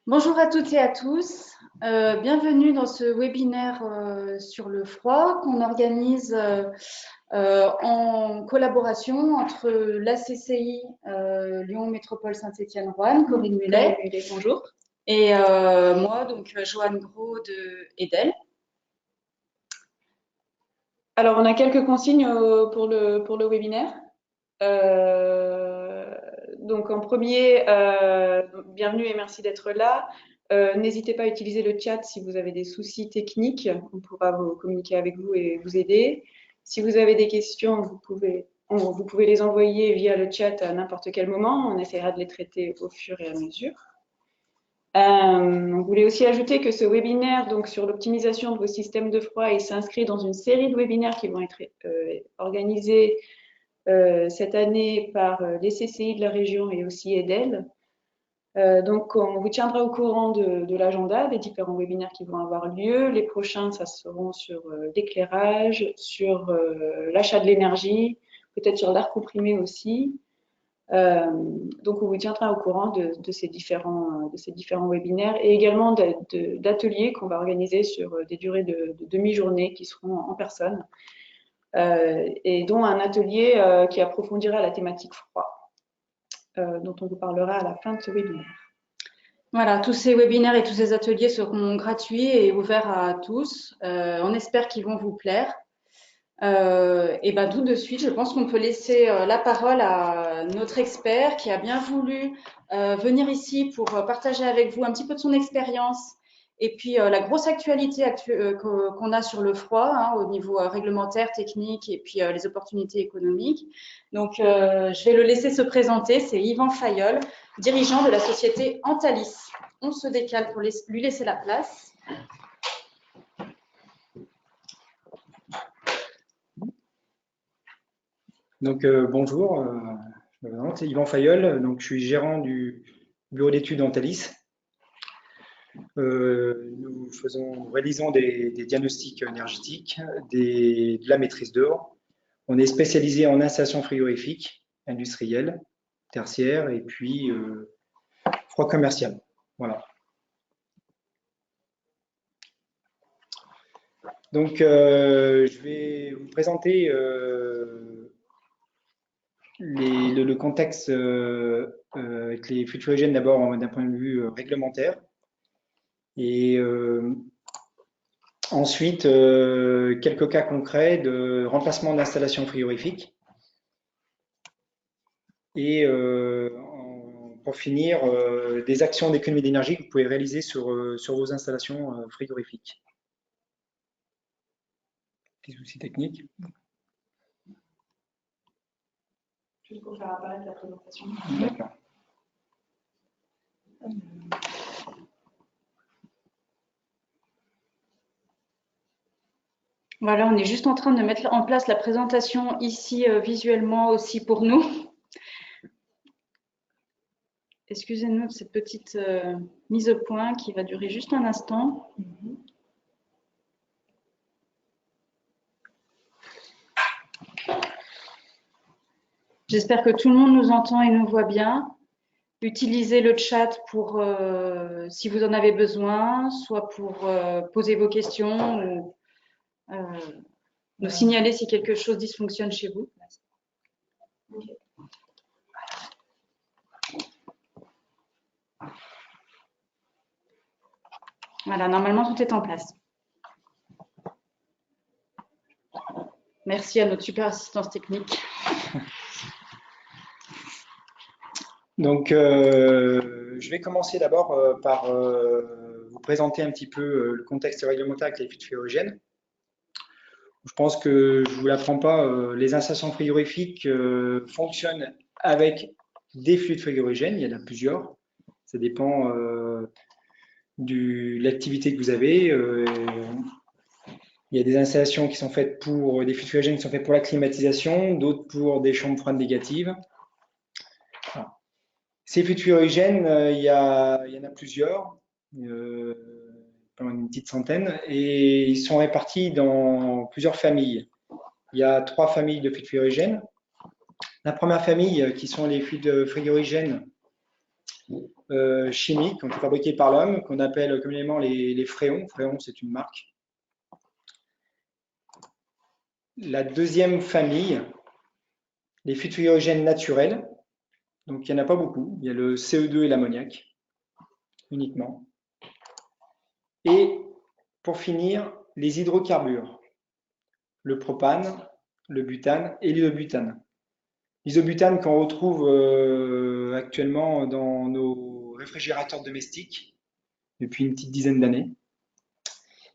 Bonjour à toutes et à tous. Bienvenue dans ce webinaire sur le froid qu'on organise en collaboration entre la CCI Lyon Métropole Saint-Étienne-Roanne, Corinne Mullet, Bonjour. et moi, donc Joanne Gros de EDEL. Alors, on a quelques consignes pour le webinaire. Donc, en premier, bienvenue et merci d'être là. N'hésitez pas à utiliser le chat si vous avez des soucis techniques. On pourra communiquer avec vous et vous aider. Si vous avez des questions, vous pouvez les envoyer via le chat à n'importe quel moment. On essaiera de les traiter au fur et à mesure. On voulait aussi ajouter que ce webinaire donc, sur l'optimisation de vos systèmes de froid, il s'inscrit dans une série de webinaires qui vont être organisés cette année par les CCI de la région et aussi EDEL. Donc, on vous tiendra au courant de l'agenda des différents webinaires qui vont avoir lieu. Les prochains, ça seront sur l'éclairage, sur l'achat de l'énergie, peut-être sur l'air comprimé aussi. Donc, on vous tiendra au courant de ces différents webinaires et également d'ateliers qu'on va organiser sur des durées de demi-journée qui seront en personne et dont un atelier qui approfondira la thématique froid, dont on vous parlera à la fin de ce webinaire. Voilà, tous ces webinaires et tous ces ateliers seront gratuits et ouverts à tous. On espère qu'ils vont vous plaire. Et ben tout de suite, je pense qu'on peut laisser la parole à notre expert qui a bien voulu venir ici pour partager avec vous un petit peu de son expérience et puis la grosse actualité qu'on a sur le froid hein, au niveau réglementaire, technique et puis les opportunités économiques. Donc, je vais le laisser se présenter. C'est Yvan Fayolle, dirigeant de la société Antalis. On se décale pour lui laisser la place. Donc bonjour, je me présente, c'est Yvan Fayolle, donc je suis gérant du bureau d'études Antalis. Nous réalisons des diagnostics énergétiques, de la maîtrise d'œuvre. On est spécialisé en installation frigorifique, industrielle, tertiaire et puis froid commercial. Voilà. Donc je vais vous présenter le contexte avec les fluctuogènes d'abord d'un point de vue réglementaire et ensuite quelques cas concrets de remplacement d'installations frigorifiques et pour finir des actions d'économie d'énergie que vous pouvez réaliser sur vos installations frigorifiques. Petits soucis techniques. Juste pour faire apparaître la présentation. D'accord. Voilà, on est juste en train de mettre en place la présentation ici visuellement aussi pour nous. Excusez-nous de cette petite mise au point qui va durer juste un instant. J'espère que tout le monde nous entend et nous voit bien. Utilisez le chat pour, si vous en avez besoin, soit pour poser vos questions ou nous signaler si quelque chose dysfonctionne chez vous. Okay. Voilà, normalement tout est en place. Merci à notre super assistance technique. Donc, je vais commencer d'abord par vous présenter un petit peu le contexte réglementaire avec les fluides frigorigènes. Je pense que je ne vous l'apprends pas, les installations frigorifiques fonctionnent avec des fluides frigorigènes, il y en a plusieurs. Ça dépend de l'activité que vous avez. Il y a des installations qui sont faites pour des fluides frigorigènes qui sont faites pour la climatisation, d'autres pour des chambres froides négatives. Voilà. Ces fluides frigorigènes, il y en a plusieurs, une petite centaine, et ils sont répartis dans plusieurs familles. Il y a 3 familles de fluides frigorigènes. La première famille, qui sont les fluides frigorigènes chimiques qui ont été fabriqués par l'homme, qu'on appelle communément les fréons. Fréon, c'est une marque. La deuxième famille, les fluides fluorogènes naturels. Donc, il n'y en a pas beaucoup. Il y a le CO2 et l'ammoniac, uniquement. Et pour finir, les hydrocarbures. Le propane, le butane et l'isobutane. L'isobutane qu'on retrouve actuellement dans nos réfrigérateurs domestiques depuis une petite dizaine d'années.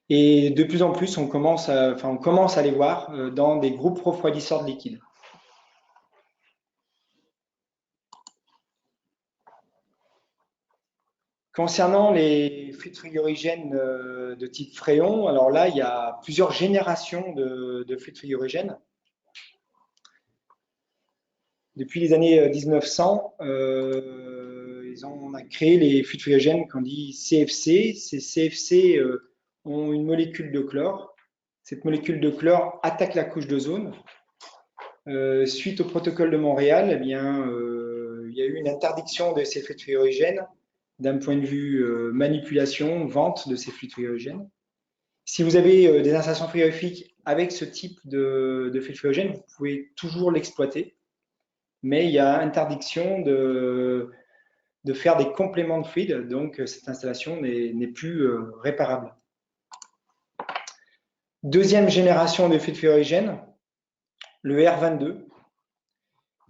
Et de plus en plus, on commence à les voir dans des groupes refroidisseurs de liquide. Concernant les fluides frigorigènes de type fréon, alors là, il y a plusieurs générations de fluides frigorigènes. Depuis les années 1900, on a créé les fluides frigorigènes qu'on dit CFC. Ces CFC ont une molécule de chlore. Cette molécule de chlore attaque la couche d'ozone. Suite au protocole de Montréal, eh bien, il y a eu une interdiction de ces fluides frigorigènes d'un point de vue manipulation, vente de ces fluides frigorigènes. Si vous avez des installations frigorifiques avec ce type de fluide frigorigène, vous pouvez toujours l'exploiter, mais il y a interdiction de faire des compléments de fluide, donc cette installation n'est plus réparable. Deuxième génération de fluide frigorigène, le R22,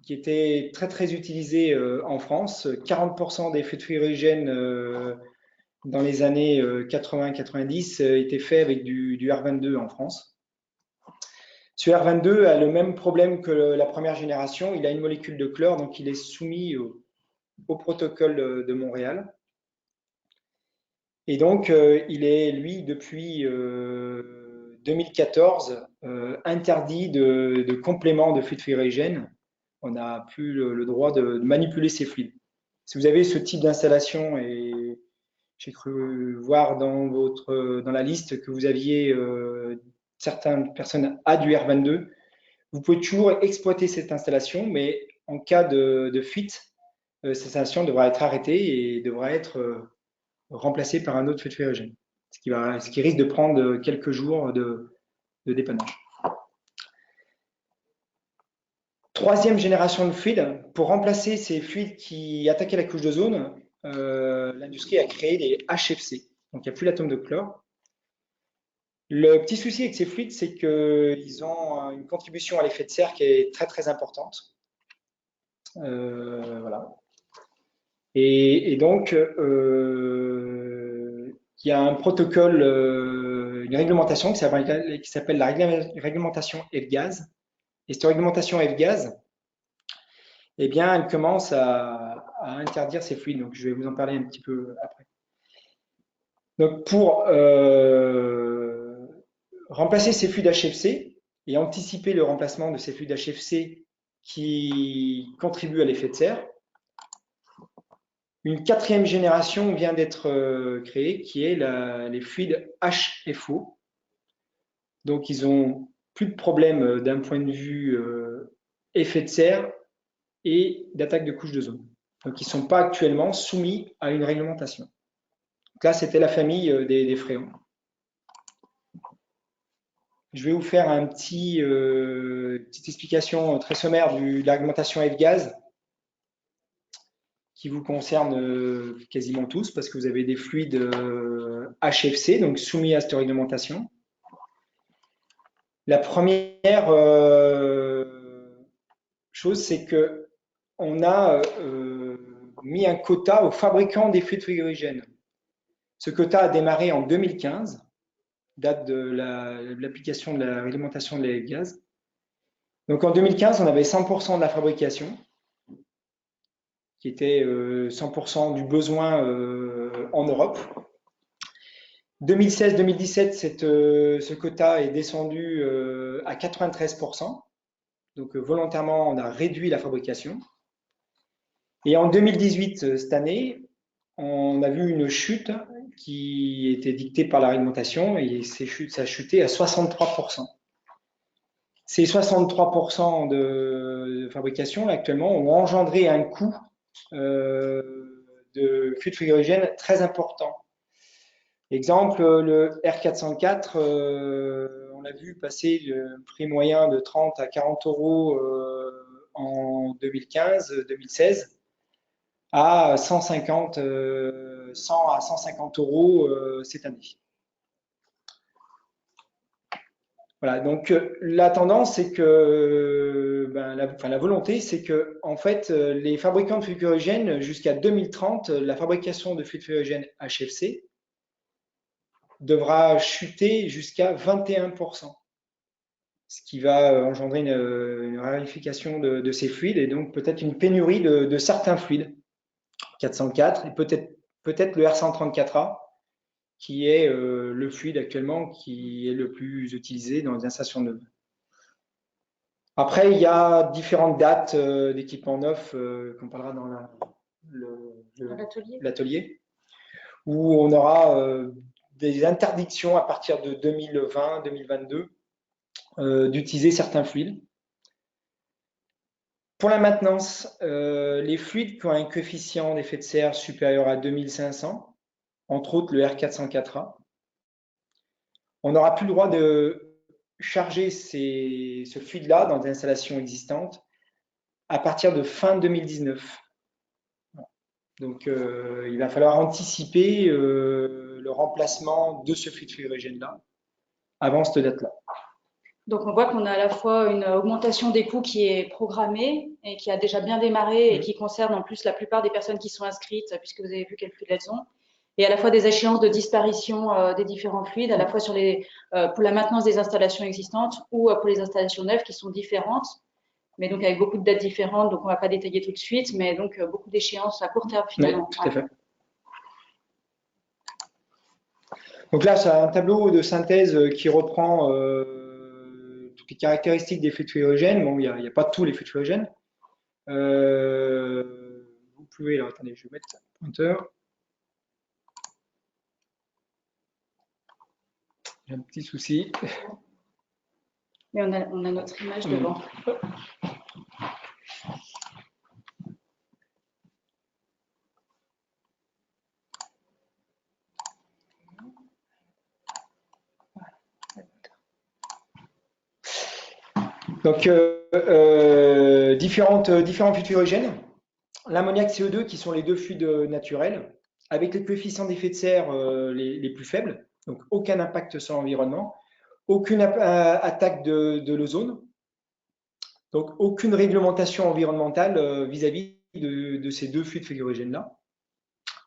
qui était très utilisé en France. 40% des fluides frigorigènes dans les années 80-90 étaient faits avec du R22 en France. Ce R22 a le même problème que la première génération. Il a une molécule de chlore, donc il est soumis au protocole de Montréal. Et donc, il est, lui, depuis 2014, interdit de complément de fluides frigorigènes. On n'a plus le droit de manipuler ces fluides. Si vous avez ce type d'installation, et j'ai cru voir dans la liste que vous aviez certaines personnes à du R22, vous pouvez toujours exploiter cette installation, mais en cas de fuite, cette installation devra être arrêtée et devra être remplacée par un autre fluide frigorigène, ce qui risque de prendre quelques jours de dépannage. Troisième génération de fluides, pour remplacer ces fluides qui attaquaient la couche d'ozone, l'industrie a créé les HFC, donc il n'y a plus l'atome de chlore. Le petit souci avec ces fluides, c'est qu'ils ont une contribution à l'effet de serre qui est très importante. Voilà. Et donc, il y a un protocole, une réglementation qui s'appelle la réglementation F-Gaz. Et cette réglementation F-Gaz, eh bien, elle commence à interdire ces fluides. Donc, je vais vous en parler un petit peu après. Donc, pour remplacer ces fluides HFC et anticiper le remplacement de ces fluides HFC qui contribuent à l'effet de serre, une quatrième génération vient d'être créée qui est les fluides HFO. Donc, ils ont plus de problème d'un point de vue effet de serre et d'attaque de couche d'ozone. Donc, ils ne sont pas actuellement soumis à une réglementation. Donc là, c'était la famille des fréons. Je vais vous faire une petite explication très sommaire de la réglementation F-Gaz qui vous concerne quasiment tous parce que vous avez des fluides HFC, donc soumis à cette réglementation. La première chose, c'est qu'on a mis un quota aux fabricants des fluides frigorigènes. Ce quota a démarré en 2015, date de l'application de la réglementation de la F-Gaz. Donc en 2015, on avait 100% de la fabrication, qui était 100% du besoin en Europe. 2016-2017, ce quota est descendu à 93%. Donc volontairement, on a réduit la fabrication. Et en 2018, cette année, on a vu une chute qui était dictée par la réglementation et ça a chuté à 63%. Ces 63% de fabrication, là, actuellement, ont engendré un coût de fluide frigorigène très importants. Exemple, le R404, on a vu passer le prix moyen de 30 à 40 euros en 2015-2016 à 150, 100 à 150 euros cette année. Voilà, donc la tendance, c'est que, la volonté, c'est que, en fait, les fabricants de fluides frigorigènes, jusqu'à 2030, la fabrication de fluides frigorigènes HFC devra chuter jusqu'à 21%, ce qui va engendrer une raréfication de ces fluides et donc peut-être une pénurie de certains fluides, 404 et peut-être le R134A, qui est le fluide actuellement qui est le plus utilisé dans les installations neuves. Après, il y a différentes dates d'équipements neufs qu'on parlera dans l'atelier, où on aura des interdictions à partir de 2020-2022 d'utiliser certains fluides. Pour la maintenance, les fluides qui ont un coefficient d'effet de serre supérieur à 2500, entre autres le R404A, on n'aura plus le droit de charger ce fluide-là dans des installations existantes à partir de fin 2019. Donc, il va falloir anticiper le remplacement de ce fluide frigorigène-là avant cette date-là. Donc, on voit qu'on a à la fois une augmentation des coûts qui est programmée et qui a déjà bien démarré et qui concerne en plus la plupart des personnes qui sont inscrites, puisque vous avez vu quels fluides elles ont, et à la fois des échéances de disparition des différents fluides, à la fois sur pour la maintenance des installations existantes ou pour les installations neuves qui sont différentes, mais donc avec beaucoup de dates différentes, donc on ne va pas détailler tout de suite, mais donc beaucoup d'échéances à court terme finalement. Oui, tout à fait. Donc là, c'est un tableau de synthèse qui reprend toutes les caractéristiques des fluides frigorigènes. Bon, il n'y a pas tous les fluides frigorigènes. Vous pouvez, alors attendez, je vais mettre un pointeur. J'ai un petit souci. Mais on a notre image devant. Donc, différents fluides frigorigènes. L'ammoniac CO2, qui sont les deux fluides naturels, avec les coefficients d'effet de serre les plus faibles, donc aucun impact sur l'environnement, aucune attaque de l'ozone, donc aucune réglementation environnementale vis-à-vis de ces deux fluides frigorigènes-là.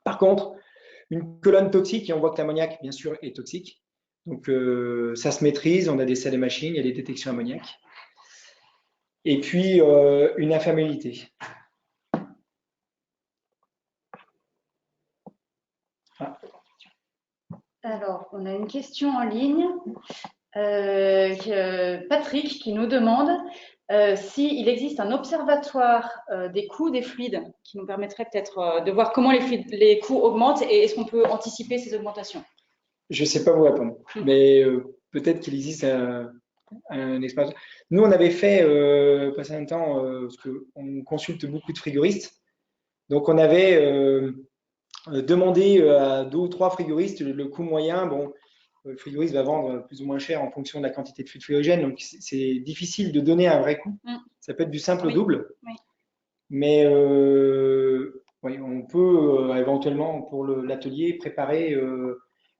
Par contre, une colonne toxique, et on voit que l'ammoniac, bien sûr, est toxique. Donc, ça se maîtrise, on a des salles et machines, il y a des détections ammoniac. Et puis, une inflammabilité. Ah. Alors, on a une question en ligne. Patrick qui nous demande s'il existe un observatoire des coûts des fluides qui nous permettrait peut-être de voir comment les coûts augmentent et est-ce qu'on peut anticiper ces augmentations? Je ne sais pas vous répondre, mais peut-être qu'il existe un expert. Nous, on avait fait, passé un temps, parce qu'on consulte beaucoup de frigoristes, donc on avait demandé à 2 ou 3 frigoristes le coût moyen. Bon, le frigoriste va vendre plus ou moins cher en fonction de la quantité de fluide frigorigène, donc c'est difficile de donner un vrai coût. Ça peut être du simple au double, mais oui, on peut éventuellement pour l'atelier préparer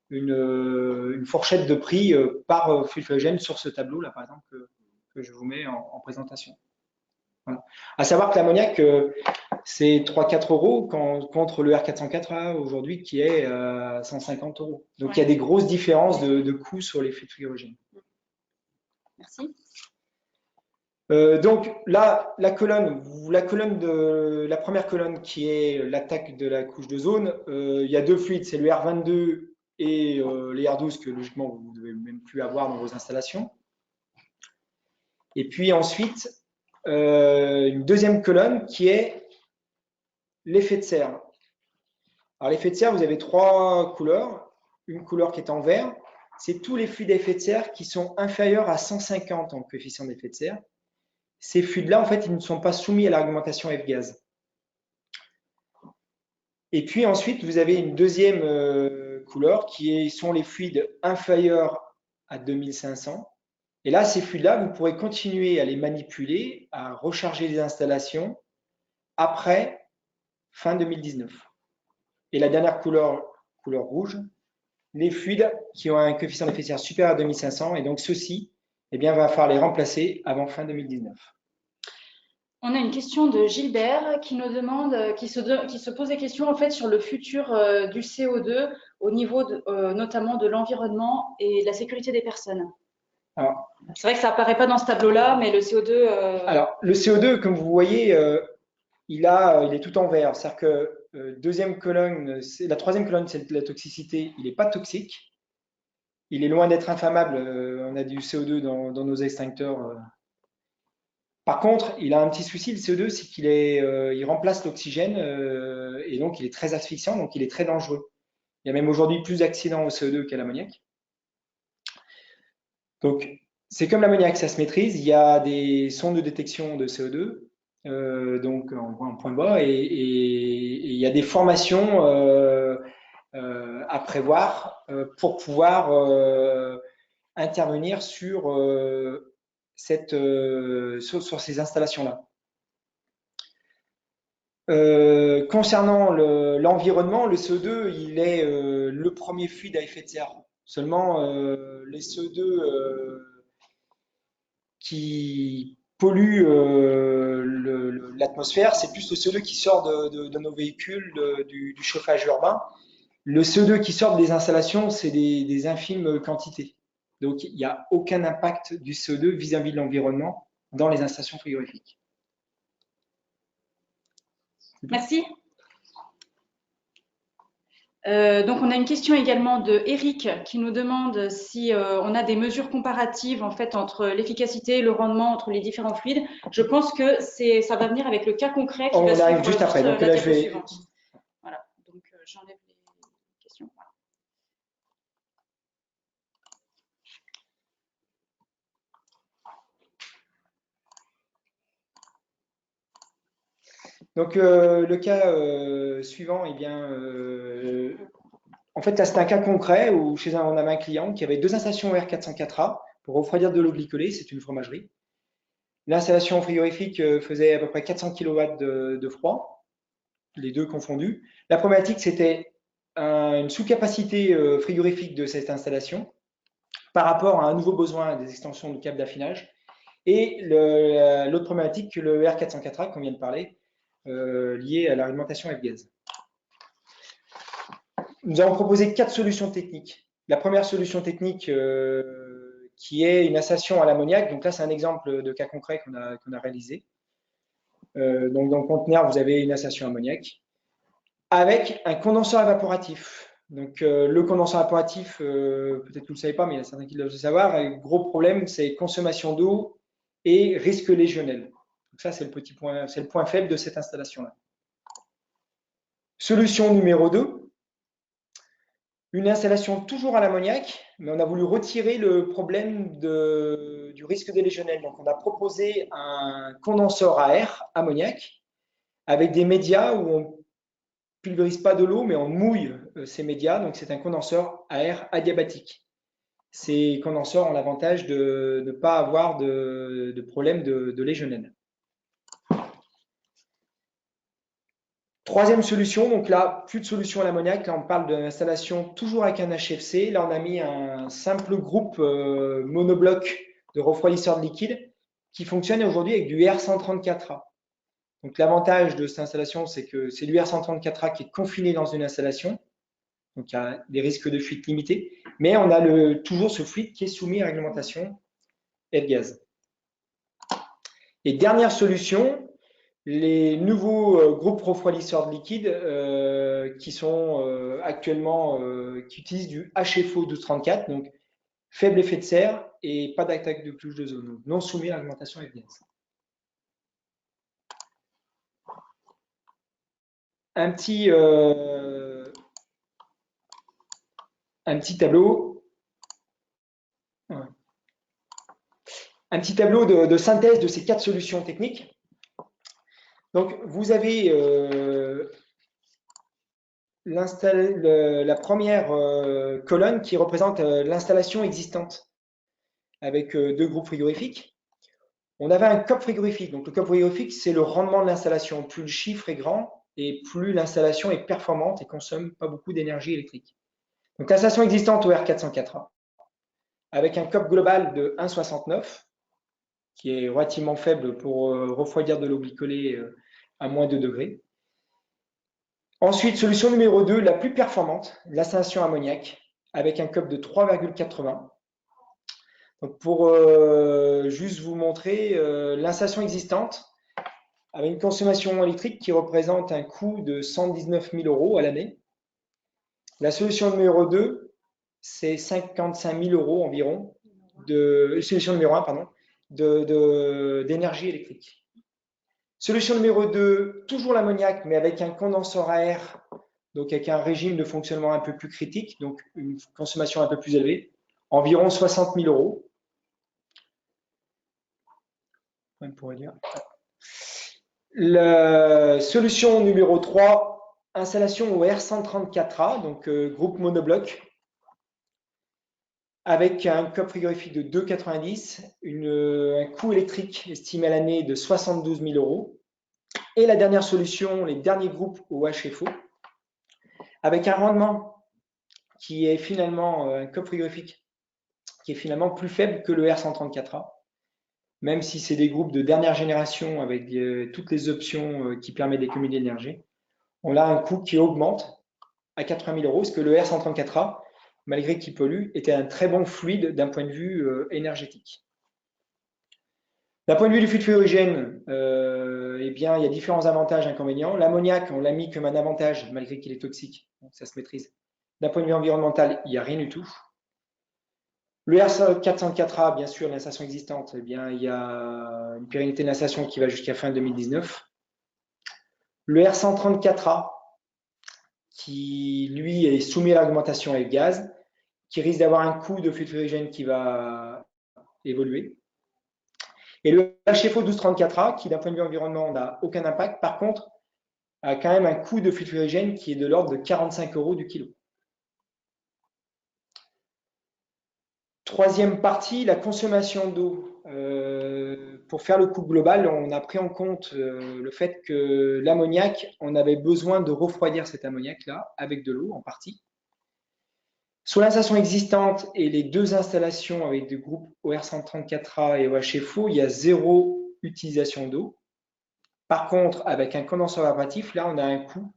une fourchette de prix par fluide frigorigène sur ce tableau-là, par exemple, que je vous mets en présentation. Voilà. À savoir que l'ammoniac, c'est 3-4 euros contre le R404A aujourd'hui qui est 150 euros. Donc, il y a des grosses différences de coûts sur les fluides frigorigènes. Merci. Donc là, la première colonne qui est l'attaque de la couche d'ozone, il y a deux fluides, c'est le R22 et les R12 que logiquement vous ne devez même plus avoir dans vos installations. Et puis ensuite, une deuxième colonne qui est l'effet de serre. Alors l'effet de serre, vous avez 3 couleurs. Une couleur qui est en vert, c'est tous les fluides à effet de serre qui sont inférieurs à 150 en coefficient d'effet de serre. Ces fluides-là, en fait, ils ne sont pas soumis à l'argumentation F-gaz. Et puis ensuite, vous avez une deuxième couleur qui sont les fluides inférieurs à 2500. Et là, ces fluides-là, vous pourrez continuer à les manipuler, à recharger les installations après fin 2019. Et la dernière couleur rouge, les fluides qui ont un coefficient d'effet de serre supérieur à 2500. Et donc, ceux-ci, eh bien, va falloir les remplacer avant fin 2019. On a une question de Gilbert qui nous demande, qui se pose des questions en fait sur le futur du CO2 au niveau notamment de l'environnement et de la sécurité des personnes. C'est vrai que ça apparaît pas dans ce tableau-là, mais le CO2. Alors, le CO2, comme vous voyez, il est tout en vert. C'est-à-dire que deuxième colonne, la troisième colonne, c'est la toxicité. Il n'est pas toxique. Il est loin d'être inflammable. On a du CO2 dans nos extincteurs. Par contre, il a un petit souci, le CO2, c'est il remplace l'oxygène et donc il est très asphyxiant, donc il est très dangereux. Il y a même aujourd'hui plus d'accidents au CO2 qu'à l'ammoniac. Donc, c'est comme l'ammoniac, ça se maîtrise. Il y a des sondes de détection de CO2, donc en point bas, et il y a des formations à prévoir pour pouvoir intervenir sur ces installations-là. Concernant l'environnement, le CO2, il est le premier fluide à effet de serre. Seulement, les CO2 qui polluent l'atmosphère, c'est plus le CO2 qui sort de nos véhicules, du chauffage urbain. Le CO2 qui sort des installations, c'est des infimes quantités. Donc, il n'y a aucun impact du CO2 vis-à-vis de l'environnement dans les installations frigorifiques. Merci. Donc, on a une question également de Eric qui nous demande si on a des mesures comparatives en fait entre l'efficacité et le rendement entre les différents fluides. Je pense que ça va venir avec le cas concret qui va arrive juste après. Donc là, je vais. Suivante. Voilà. Donc, j'enlève les questions. Voilà. Donc, le cas suivant, eh bien, en fait, là, c'est un cas concret où on avait un client qui avait deux installations R404A pour refroidir de l'eau glycolée, c'est une fromagerie. L'installation frigorifique faisait à peu près 400 kW de froid, les deux confondus. La problématique, c'était une sous-capacité frigorifique de cette installation par rapport à un nouveau besoin des extensions du câble d'affinage. Et l'autre problématique, le R404A, qu'on vient de parler, lié à l'alimentation F-gaz. Nous avons proposé 4 solutions techniques. La première solution technique qui est une installation à l'ammoniac. Donc là, c'est un exemple de cas concret qu'on a réalisé. Donc dans le conteneur, vous avez une installation ammoniac avec un condenseur évaporatif. Donc le condenseur évaporatif, peut-être que vous ne le savez pas, mais il y a certains qui doivent le savoir. Le gros problème, c'est consommation d'eau et risque légionnel. Donc ça, c'est le point faible de cette installation-là. Solution numéro 2, une installation toujours à l'ammoniac, mais on a voulu retirer le problème du risque délégionnel. Donc on a proposé un condenseur à air ammoniac avec des médias où on ne pulvérise pas de l'eau, mais on mouille ces médias. Donc c'est un condenseur à air adiabatique. Ces condenseurs ont l'avantage de ne pas avoir de problème de légionnel. Troisième solution, donc là, plus de solution à l'ammoniac. Là, on parle d'une installation toujours avec un HFC. Là, on a mis un simple groupe monobloc de refroidisseur de liquide qui fonctionne aujourd'hui avec du R134A. Donc, l'avantage de cette installation, c'est que c'est du R134A qui est confiné dans une installation. Donc, il y a des risques de fuite limités. Mais on a toujours ce fluide qui est soumis à réglementation F-gaz. Et dernière solution, les nouveaux groupes refroidisseurs de liquide qui sont actuellement, qui utilisent du HFO 1234, donc faible effet de serre et pas d'attaque de couche d'ozone, donc non soumis à l'alimentation F-gaz. Un petit tableau. Un petit tableau de synthèse de ces 4 solutions techniques. Donc, vous avez la première colonne qui représente l'installation existante avec deux groupes frigorifiques. On avait un COP frigorifique. Donc, le COP frigorifique, c'est le rendement de l'installation. Plus le chiffre est grand et plus l'installation est performante et consomme pas beaucoup d'énergie électrique. Donc, l'installation existante au R404A, avec un COP global de 1,69, qui est relativement faible pour refroidir de l'eau glycolée à moins 2 degrés. Ensuite, solution numéro 2, la plus performante, l'installation ammoniaque, avec un COP de 3,80. Donc pour juste vous montrer, l'installation existante avait une consommation électrique qui représente un coût de 119 000 € à l'année. La solution numéro 2, c'est 55 000 € environ, solution numéro 1, pardon, d'énergie électrique. Solution numéro 2, toujours l'ammoniaque, mais avec un condenseur à air, donc avec un régime de fonctionnement un peu plus critique, donc une consommation un peu plus élevée, environ 60 000 €. On pourrait dire. La solution numéro 3, installation au R134A, donc groupe monobloc, avec un COP frigorifique de 2,90, un coût électrique estimé à l'année de 72 000 €. Et la dernière solution, les derniers groupes au HFO, avec un rendement qui est finalement un COP frigorifique qui est finalement plus faible que le R134A, même si c'est des groupes de dernière génération avec toutes les options qui permettent d'économiser d'énergie. On a un coût qui augmente à 80 000 €, parce que le R134A, malgré qu'il pollue, était un très bon fluide d'un point de vue énergétique. D'un point de vue du fluide fluorigène, eh bien, il y a différents avantages et inconvénients. L'ammoniac, on l'a mis comme un avantage, malgré qu'il est toxique, donc ça se maîtrise. D'un point de vue environnemental, il n'y a rien du tout. Le R404A, bien sûr, l'installation existante, eh bien, il y a une pérennité de l'installation qui va jusqu'à fin 2019. Le R134A, qui lui est soumis à l'augmentation avec gaz, qui risque d'avoir un coût de fluide fluorigène qui va évoluer. Et le HFO 1234A, qui d'un point de vue environnement n'a aucun impact, par contre, a quand même un coût de fluide fluorigène qui est de l'ordre de 45 € du kilo. Troisième partie, la consommation d'eau. Pour faire le coût global, on a pris en compte le fait que l'ammoniac, on avait besoin de refroidir cet ammoniac-là avec de l'eau en partie. Sur l'installation existante et les deux installations avec des groupes OR134A et OHFO, il y a 0 utilisation d'eau. Par contre, avec un condenseur évaporatif, là, on a un coût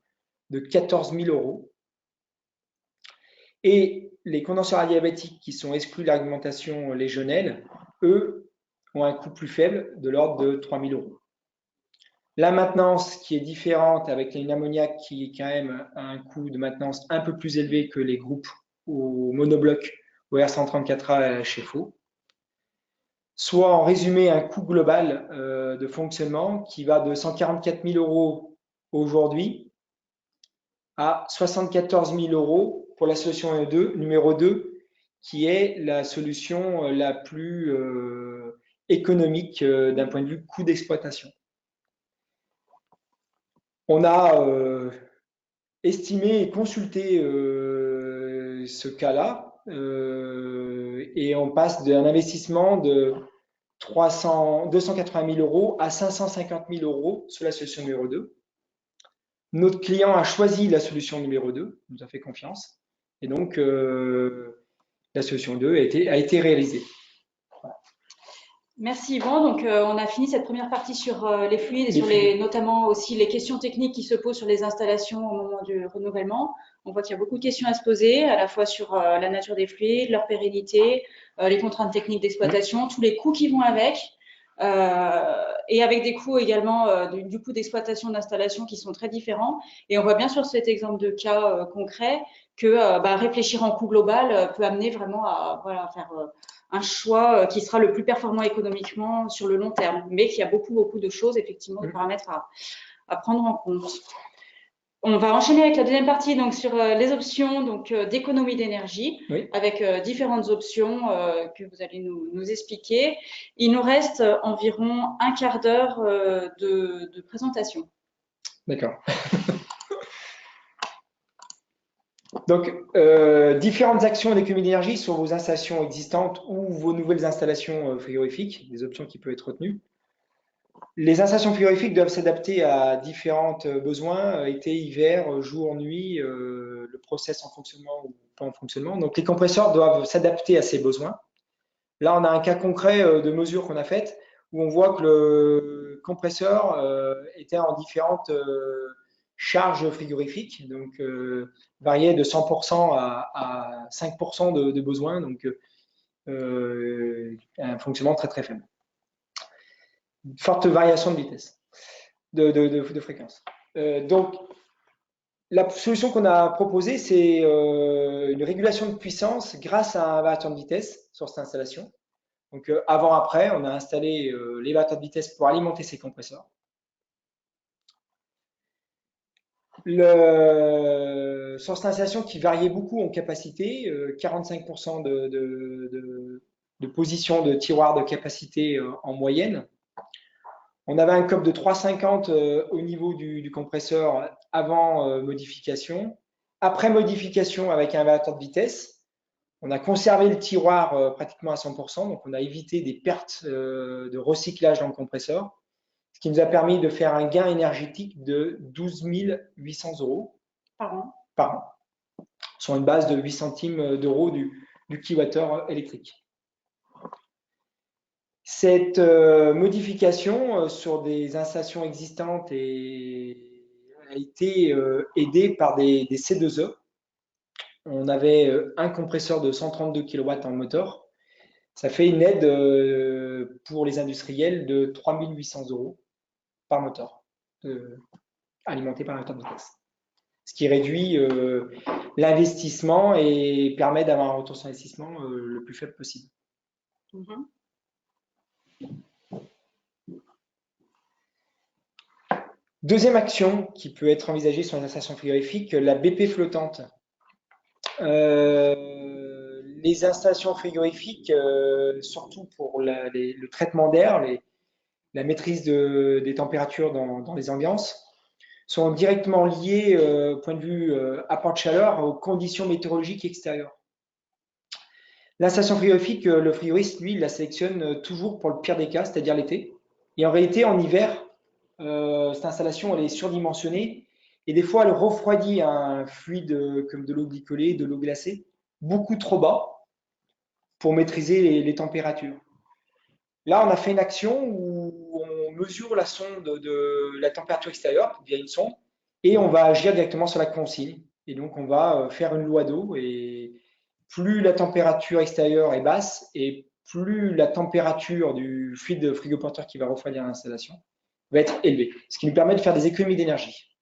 de 14 000 €. Et les condenseurs adiabatiques qui sont exclus de l'argumentation légionnelle, eux, ont un coût plus faible de l'ordre de 3 000 €. La maintenance qui est différente avec une ammoniac qui quand même a un coût de maintenance un peu plus élevé que les groupes au monobloc au R134A et HFO. Soit en résumé un coût global de fonctionnement qui va de 144 000 € aujourd'hui à 74 000 € pour la solution numéro 2, qui est la solution la plus économique d'un point de vue coût d'exploitation. On a estimé et consulté ce cas-là et on passe d'un investissement de 280 000 € à 550 000 € sur la solution numéro 2. Notre client a choisi la solution numéro 2, nous a fait confiance, et donc la solution 2 a été réalisée. Voilà. Merci Yvan. Donc on a fini cette première partie sur les fluides et sur notamment aussi les questions techniques qui se posent sur les installations au moment du renouvellement. On voit qu'il y a beaucoup de questions à se poser, à la fois sur la nature des fluides, leur pérennité, les contraintes techniques d'exploitation, tous les coûts qui vont avec. Et avec des coûts également du coût d'exploitation d'installation qui sont très différents. Et on voit bien sur cet exemple de cas concret que réfléchir en coût global peut amener vraiment à faire un choix qui sera le plus performant économiquement sur le long terme, mais qu'il y a beaucoup de choses, effectivement, de paramètres à prendre en compte. On va enchaîner avec la deuxième partie, donc sur les options d'économie d'énergie, oui, avec différentes options que vous allez nous expliquer. Il nous reste environ un quart d'heure de présentation. D'accord. Donc, différentes actions d'économie d'énergie sur vos installations existantes ou vos nouvelles installations frigorifiques, des options qui peuvent être retenues. Les installations frigorifiques doivent s'adapter à différents besoins, été, hiver, jour, nuit, le process en fonctionnement ou pas en fonctionnement. Donc, les compresseurs doivent s'adapter à ces besoins. Là, on a un cas concret de mesure qu'on a faite où on voit que le compresseur était en différentes charges frigorifiques, donc variait de 100% à 5% de besoin, donc un fonctionnement très très faible. Une forte variation de vitesse, de fréquence. Donc, la solution qu'on a proposée, c'est une régulation de puissance grâce à un variateur de vitesse sur cette installation. Donc, avant-après, on a installé les variateurs de vitesse pour alimenter ces compresseurs. Sur cette installation qui variait beaucoup en capacité, 45% de position de tiroir de capacité en moyenne. On avait un COP de 3,50 au niveau du compresseur avant modification. Après modification avec un variateur de vitesse, on a conservé le tiroir pratiquement à 100%, donc on a évité des pertes de recyclage dans le compresseur, ce qui nous a permis de faire un gain énergétique de 12 800 € par an, sur une base de 8 centimes d'euros du kilowattheure électrique. Cette modification sur des installations existantes a été aidée par des C2E. On avait un compresseur de 132 kW en moteur. Ça fait une aide pour les industriels de 3 800 € par moteur, alimenté par un moteur de vitesse. Ce qui réduit l'investissement et permet d'avoir un retour sur investissement le plus faible possible. Deuxième action qui peut être envisagée sur les installations frigorifiques, la BP flottante. Les installations frigorifiques, surtout pour le traitement d'air, la maîtrise des températures dans les ambiances, sont directement liées, au point de vue apport de chaleur, aux conditions météorologiques extérieures. L'installation frigorifique, le frigoriste, lui, il la sélectionne toujours pour le pire des cas, c'est-à-dire l'été. Et en réalité, en hiver, cette installation, elle est surdimensionnée et des fois, elle refroidit un fluide comme de l'eau glycolée, de l'eau glacée, beaucoup trop bas pour maîtriser les températures. Là, on a fait une action où on mesure la sonde de la température extérieure via une sonde et on va agir directement sur la consigne. Et donc, on va faire une loi d'eau et plus la température extérieure est basse et plus la température du fluide frigoporteur qui va refroidir l'installation va être élevée, ce qui nous permet de faire des économies d'énergie.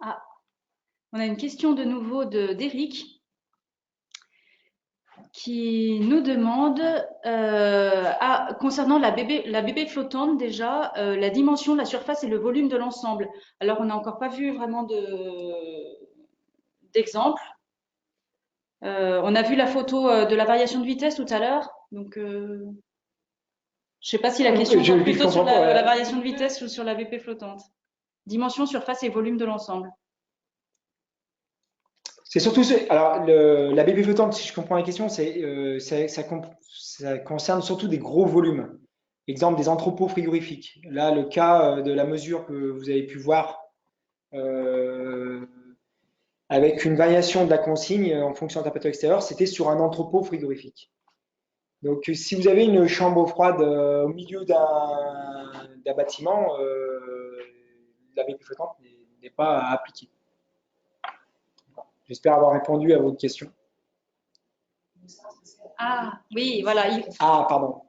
Ah, on a une question de nouveau d'Éric qui nous demande, concernant la bébé flottante déjà, la dimension, la surface et le volume de l'ensemble. Alors, on n'a encore pas vu vraiment d'exemple. On a vu la photo de la variation de vitesse tout à l'heure. Donc, je ne sais pas si la question porte plutôt sur la variation de vitesse ou sur la BP flottante. Dimension, surface et volume de l'ensemble. C'est surtout alors la BP flottante, si je comprends la question, ça concerne surtout des gros volumes. Exemple des entrepôts frigorifiques. Là, le cas de la mesure que vous avez pu voir avec une variation de la consigne en fonction de la température extérieure, c'était sur un entrepôt frigorifique. Donc, si vous avez une chambre froide au milieu d'un bâtiment, la BP flottante n'est pas à appliquer. J'espère avoir répondu à votre question. Ah, oui, voilà. Ah, pardon.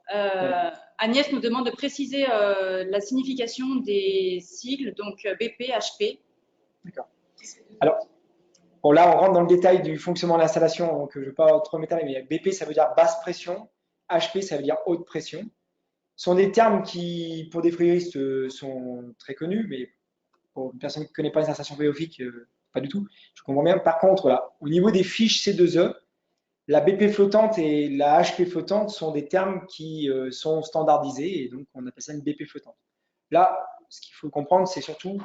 Agnès nous demande de préciser la signification des sigles, donc BP, HP. D'accord. Alors, bon, là, on rentre dans le détail du fonctionnement de l'installation, donc je ne vais pas trop m'étaler, mais BP, ça veut dire basse pression, HP, ça veut dire haute pression. Ce sont des termes qui, pour des frigoristes, sont très connus, mais pour une personne qui ne connaît pas les installations frigorifiques, pas du tout. Je comprends bien. Par contre, là, au niveau des fiches C2E, la BP flottante et la HP flottante sont des termes qui sont standardisés et donc on appelle ça une BP flottante. Là, ce qu'il faut comprendre, c'est surtout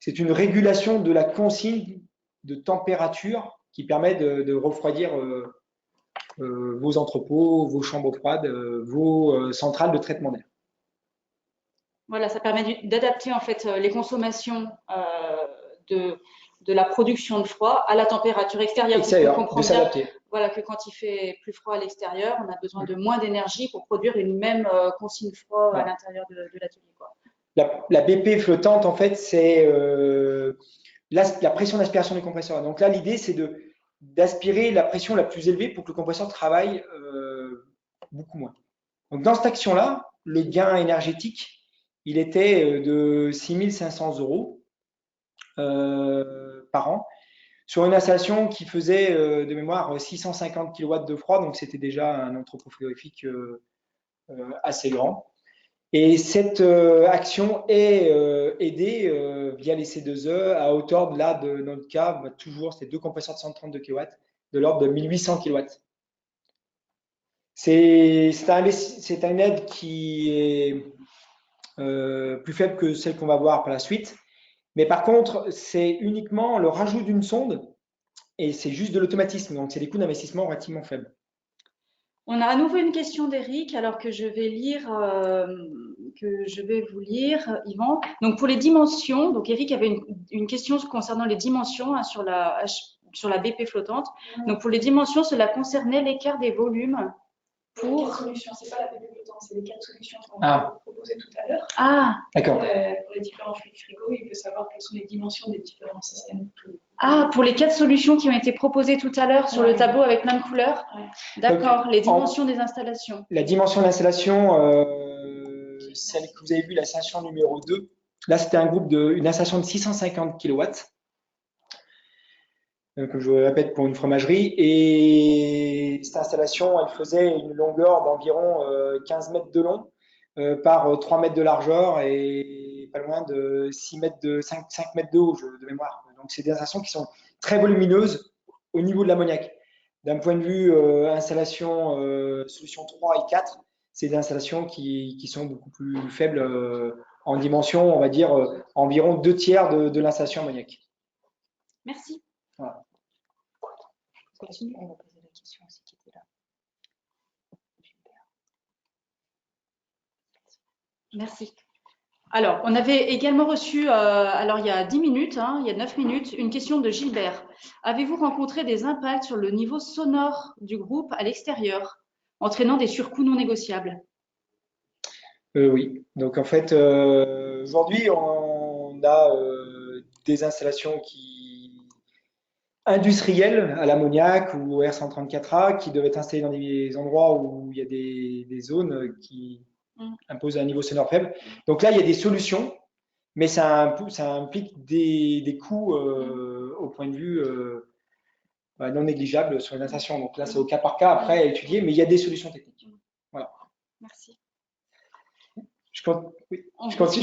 c'est une régulation de la consigne de température qui permet de refroidir vos entrepôts, vos chambres froides, vos centrales de traitement d'air. Voilà, ça permet d'adapter en fait les consommations de la production de froid à la température extérieure. Extérieur, On comprend de bien, s'adapter. voilà, que quand il fait plus froid à l'extérieur, on a besoin de moins d'énergie pour produire une même consigne froid à l'intérieur de l'atelier. La BP flottante, en fait, c'est la pression d'aspiration du compresseur. Donc là, l'idée, c'est d'aspirer la pression la plus élevée pour que le compresseur travaille beaucoup moins. Donc dans cette action-là, le gain énergétique, il était de 6 500 € par an sur une installation qui faisait de mémoire 650 kW de froid, donc c'était déjà un entrepôt frigorifique assez grand. Et cette action est aidée via les C2E à hauteur de là, de notre cas, toujours ces deux compresseurs de 132 kW, de l'ordre de 1800 kW. C'est une aide qui est plus faible que celle qu'on va voir par la suite. Mais par contre, c'est uniquement le rajout d'une sonde et c'est juste de l'automatisme. Donc, c'est des coûts d'investissement relativement faibles. On a à nouveau une question d'Eric, alors que je vais vous lire, Yvan. Donc, pour les dimensions, donc Eric avait une question concernant les dimensions hein, sur la BP flottante. Donc, pour les dimensions, cela concernait l'écart des volumes. Pour 4 solutions, c'est pas la BP flottante, c'est les 4 solutions qu'on a proposées tout à l'heure. Ah, d'accord. Pour les différents frigos, il peut savoir quelles sont les dimensions des différents systèmes. Ah, pour les 4 solutions qui ont été proposées tout à l'heure sur le tableau avec plein de couleurs. D'accord, les dimensions des installations. La dimension de l'installation, celle que vous avez vue, l'installation numéro 2, là c'était une installation de 650 kW. Comme je vous le répète, pour une fromagerie. Et cette installation, elle faisait une longueur d'environ 15 mètres de long par 3 mètres de largeur et pas loin de 5 mètres de haut de mémoire. Donc, c'est des installations qui sont très volumineuses au niveau de l'ammoniac. D'un point de vue installation solution 3 et 4, c'est des installations qui sont beaucoup plus faibles en dimension, on va dire environ 2/3 de l'installation ammoniac. Merci. Voilà. Continue. On va poser la question aussi qui était là. Merci. Alors, on avait également reçu, alors il y a 10 minutes, hein, il y a 9 minutes, une question de Gilbert. Avez-vous rencontré des impacts sur le niveau sonore du groupe à l'extérieur, entraînant des surcoûts non négociables? Oui. Donc en fait, aujourd'hui, on a des installations industrielles à l'ammoniac ou au R134A qui doivent être installées dans des endroits où il y a des zones qui imposent un niveau sonore faible. Donc là, il y a des solutions, mais ça implique des coûts au point de vue non négligeable sur une installation. Donc là, c'est au cas par cas après à étudier, mais il y a des solutions techniques. Voilà. Merci. Je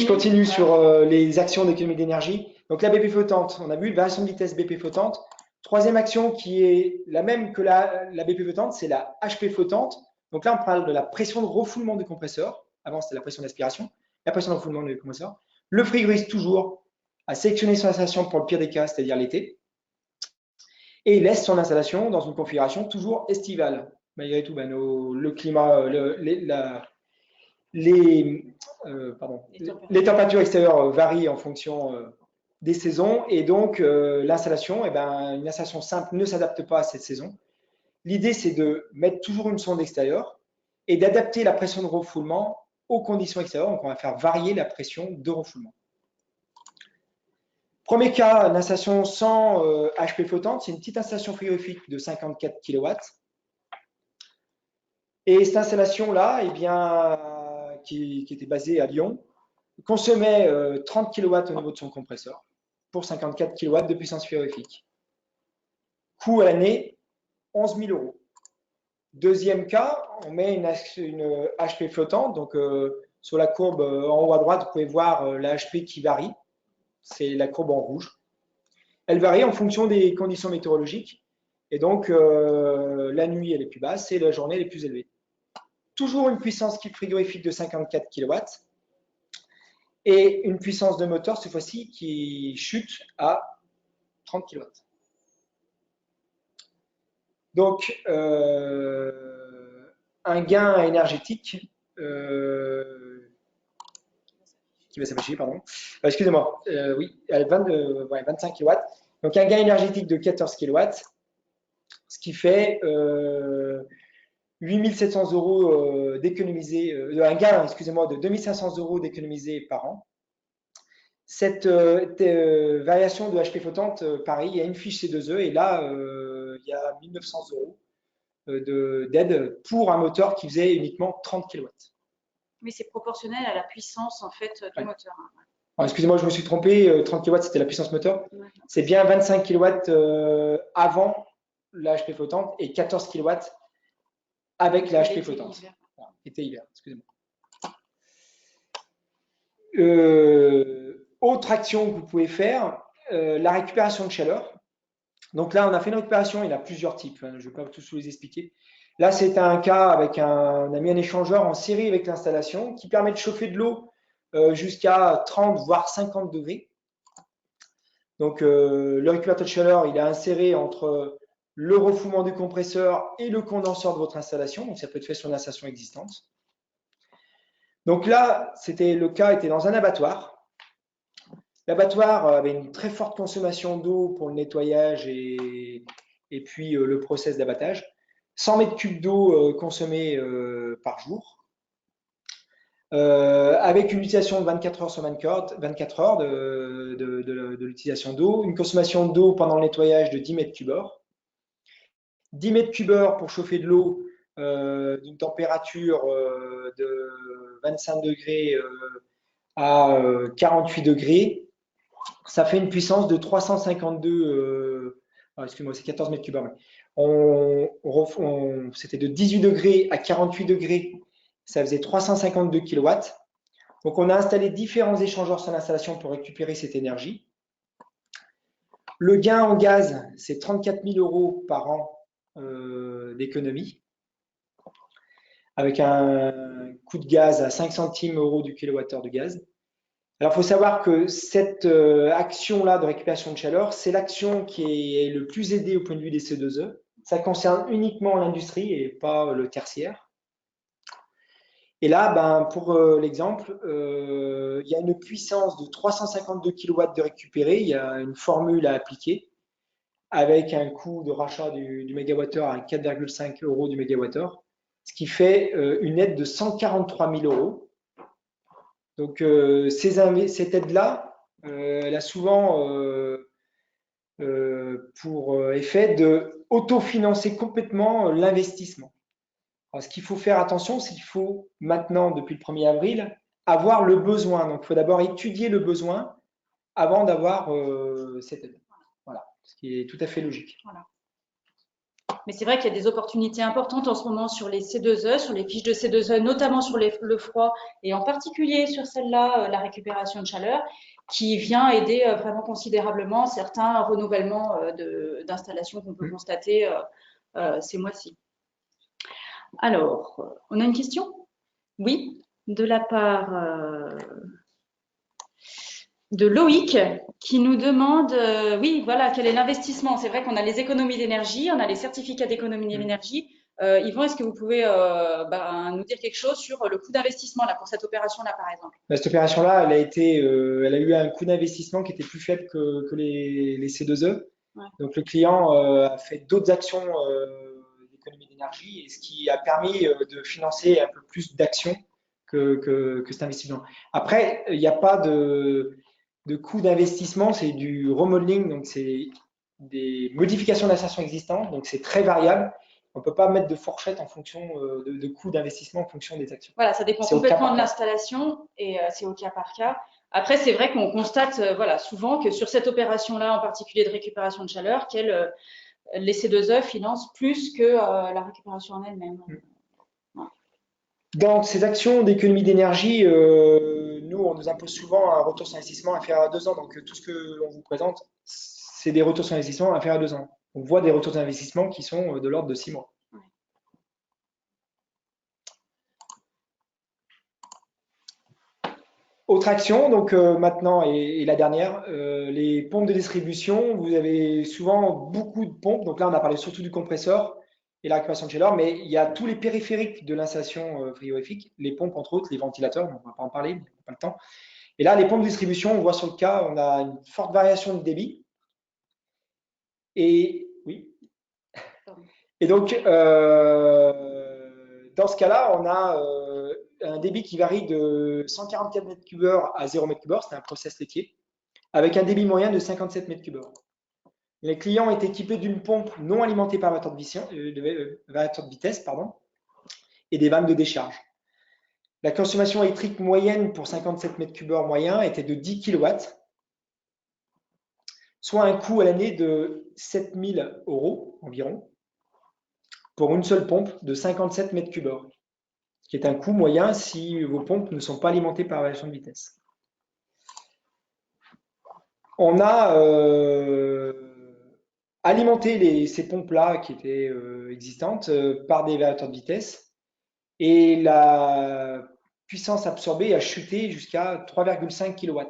continue sur les actions d'économie d'énergie. Donc la BP flottante, on a vu une variation de vitesse BP flottante. Troisième action qui est la même que la BP flottante, c'est la HP flottante. Donc là, on parle de la pression de refoulement du compresseur. Avant, c'était la pression d'aspiration. La pression de refoulement du compresseur. Le frigoriste, toujours, à sélectionner son installation pour le pire des cas, c'est-à-dire l'été. Et il laisse son installation dans une configuration toujours estivale. Malgré tout, le climat, les températures extérieures varient en fonction des saisons et donc l'installation, une installation simple ne s'adapte pas à cette saison. L'idée, c'est de mettre toujours une sonde extérieure et d'adapter la pression de refoulement aux conditions extérieures. Donc, on va faire varier la pression de refoulement. Premier cas, l'installation sans HP flottante, c'est une petite installation frigorifique de 54 kW. Et cette installation-là, qui était basée à Lyon, consommait 30 kW au niveau de son compresseur pour 54 kW de puissance frigorifique. Coût à l'année, 11 000 €. Deuxième cas, on met une HP flottante. Donc, sur la courbe en haut à droite, vous pouvez voir la HP qui varie. C'est la courbe en rouge. Elle varie en fonction des conditions météorologiques. Et donc, la nuit, elle est plus basse et la journée, elle est plus élevée. Toujours une puissance frigorifique de 54 kW. et une puissance de moteur, cette fois-ci, qui chute à 30 kW. Donc, un gain énergétique qui va s'afficher, pardon. Excusez-moi, oui, 25 kW. Donc, un gain énergétique de 14 kW, ce qui fait 8 700 € d'économiser, un gain, excusez-moi, de 2 500 € d'économiser par an. Cette variation de HP flottante, pareil, il y a une fiche C2E et là, il y a 1 900 € d'aide pour un moteur qui faisait uniquement 30 kW. Oui, c'est proportionnel à la puissance en fait du moteur. Excusez-moi, je me suis trompé, 30 kW c'était la puissance moteur. Ouais. C'est bien 25 kW avant la HP flottante et 14 kW avec la HP flottante. Été hiver, excusez-moi. Autre action que vous pouvez faire, la récupération de chaleur. Donc là, on a fait une récupération, il y en a plusieurs types, hein, je ne vais pas tous vous les expliquer. Là, c'est un cas avec on a mis un échangeur en série avec l'installation qui permet de chauffer de l'eau jusqu'à 30 voire 50 degrés. Donc le récupérateur de chaleur, il est inséré entre le refoulement du compresseur et le condenseur de votre installation. Donc ça peut être fait sur une installation existante. Donc là, le cas était dans un abattoir. L'abattoir avait une très forte consommation d'eau pour le nettoyage et puis le process d'abattage. 100 mètres cubes d'eau consommés par jour, avec une utilisation de 24 heures sur 24 heures de l'utilisation d'eau, une consommation d'eau pendant le nettoyage de 10 mètres cubes heure. 10 mètres cubes heure pour chauffer de l'eau d'une température de 25 degrés à 48 degrés. Ça fait une puissance de 352, excusez-moi, c'est 14 mètres cubes heure. C'était de 18 degrés à 48 degrés, ça faisait 352 kW. Donc, on a installé différents échangeurs sur l'installation pour récupérer cette énergie. Le gain en gaz, c'est 34 000 € par an d'économie, avec un coût de gaz à 5 centimes € du kilowattheure de gaz. Alors, il faut savoir que cette action-là de récupération de chaleur, c'est l'action qui est le plus aidée au point de vue des C2E. Ça concerne uniquement l'industrie et pas le tertiaire. Et là, pour l'exemple, il y a une puissance de 352 kW de récupéré. Il y a une formule à appliquer avec un coût de rachat du mégawattheure à 4,5 € du mégawattheure, ce qui fait une aide de 143 000 €. Donc, cette aide-là, elle a souvent pour effet de autofinancer complètement l'investissement. Alors, ce qu'il faut faire attention, c'est qu'il faut maintenant, depuis le 1er avril, avoir le besoin. Donc, il faut d'abord étudier le besoin avant d'avoir cette aide. Voilà, ce qui est tout à fait logique. Voilà. Mais c'est vrai qu'il y a des opportunités importantes en ce moment sur les C2E, sur les fiches de C2E, notamment sur le froid et en particulier sur celle-là, la récupération de chaleur, qui vient aider vraiment considérablement certains renouvellements d'installations qu'on peut constater ces mois-ci. Alors, on a une question? Oui, de la part de Loïc qui nous demande, oui, voilà, quel est l'investissement? C'est vrai qu'on a les économies d'énergie, on a les certificats d'économie d'énergie. Yvon, est-ce que vous pouvez nous dire quelque chose sur le coût d'investissement là, pour cette opération-là, par exemple? Cette opération-là, elle a eu un coût d'investissement qui était plus faible que les C2E. Ouais. Donc, le client a fait d'autres actions d'économie d'énergie, et ce qui a permis de financer un peu plus d'actions que cet investissement. Après, il n'y a pas de coût d'investissement, c'est du remodeling, donc c'est des modifications d'installation existantes, donc c'est très variable. On ne peut pas mettre de fourchette en fonction de coût d'investissement en fonction des actions. Voilà, ça dépend complètement de l'installation et c'est au cas par cas. Après, c'est vrai qu'on constate souvent que sur cette opération-là, en particulier de récupération de chaleur, les C2E financent plus que la récupération en elle-même. Dans ces actions d'économie d'énergie, nous, on nous impose souvent un retour sur investissement inférieur à 2 ans. Donc, tout ce que l'on vous présente, c'est des retours sur investissement inférieurs à 2 ans. On voit des retours d'investissement qui sont de l'ordre de 6 mois. Ouais. Autre action, donc maintenant, et la dernière, les pompes de distribution. Vous avez souvent beaucoup de pompes. Donc là, on a parlé surtout du compresseur et la récupération de chaleur, mais il y a tous les périphériques de l'installation frigorifique, les pompes entre autres, les ventilateurs, on ne va pas en parler, on n'a pas le temps. Et là, les pompes de distribution, on voit sur le cas, on a une forte variation de débit. Et oui. Et donc, dans ce cas-là, on a un débit qui varie de 144 m3 à 0 m3, c'est un process laitier, avec un débit moyen de 57 m3. Les clients est équipé d'une pompe non alimentée par variateur de vitesse, et des vannes de décharge. La consommation électrique moyenne pour 57 m3 moyen était de 10 kW, soit un coût à l'année de 7 000 € environ, pour une seule pompe de 57 m3, qui est un coût moyen si vos pompes ne sont pas alimentées par variation de vitesse. On a alimenté ces pompes-là qui étaient existantes par des variateurs de vitesse, et la puissance absorbée a chuté jusqu'à 3,5 kW,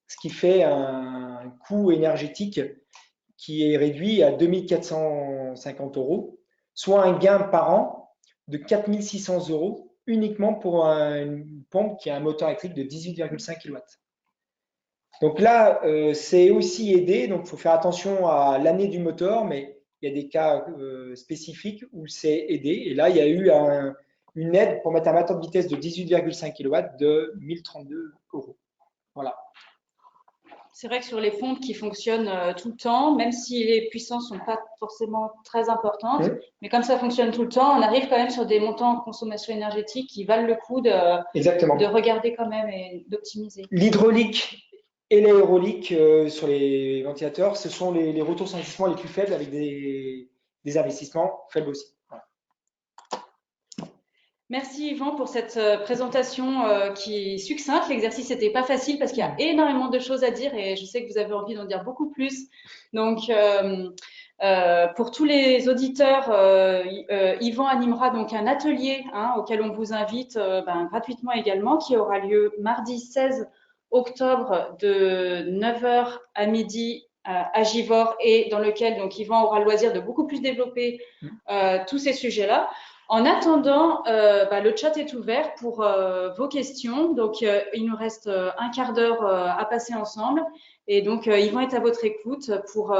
ce qui fait un coût énergétique qui est réduit à 2 450 €, soit un gain par an de 4 600 € uniquement pour une pompe qui a un moteur électrique de 18,5 kW. Donc là, c'est aussi aidé, donc il faut faire attention à l'année du moteur, mais il y a des cas spécifiques où c'est aidé. Et là, il y a eu une aide pour mettre un moteur de vitesse de 18,5 kW de 1032 €. Voilà. C'est vrai que sur les pompes qui fonctionnent tout le temps, même si les puissances ne sont pas forcément très importantes, mais comme ça fonctionne tout le temps, on arrive quand même sur des montants en consommation énergétique qui valent le coup de regarder quand même et d'optimiser. L'hydraulique et l'aérolique sur les ventilateurs, ce sont les retours sur investissement les plus faibles, avec des investissements faibles aussi. Voilà. Merci Yvan pour cette présentation qui est succincte. L'exercice n'était pas facile parce qu'il y a énormément de choses à dire et je sais que vous avez envie d'en dire beaucoup plus. Donc, pour tous les auditeurs, Yvan animera donc un atelier auquel on vous invite gratuitement également, qui aura lieu mardi 16 octobre de 9 h à midi à Givors, et dans lequel donc Yvan aura le loisir de beaucoup plus développer tous ces sujets-là. En attendant, le chat est ouvert pour vos questions. Donc, il nous reste un quart d'heure à passer ensemble. Et donc, Yvan est à votre écoute pour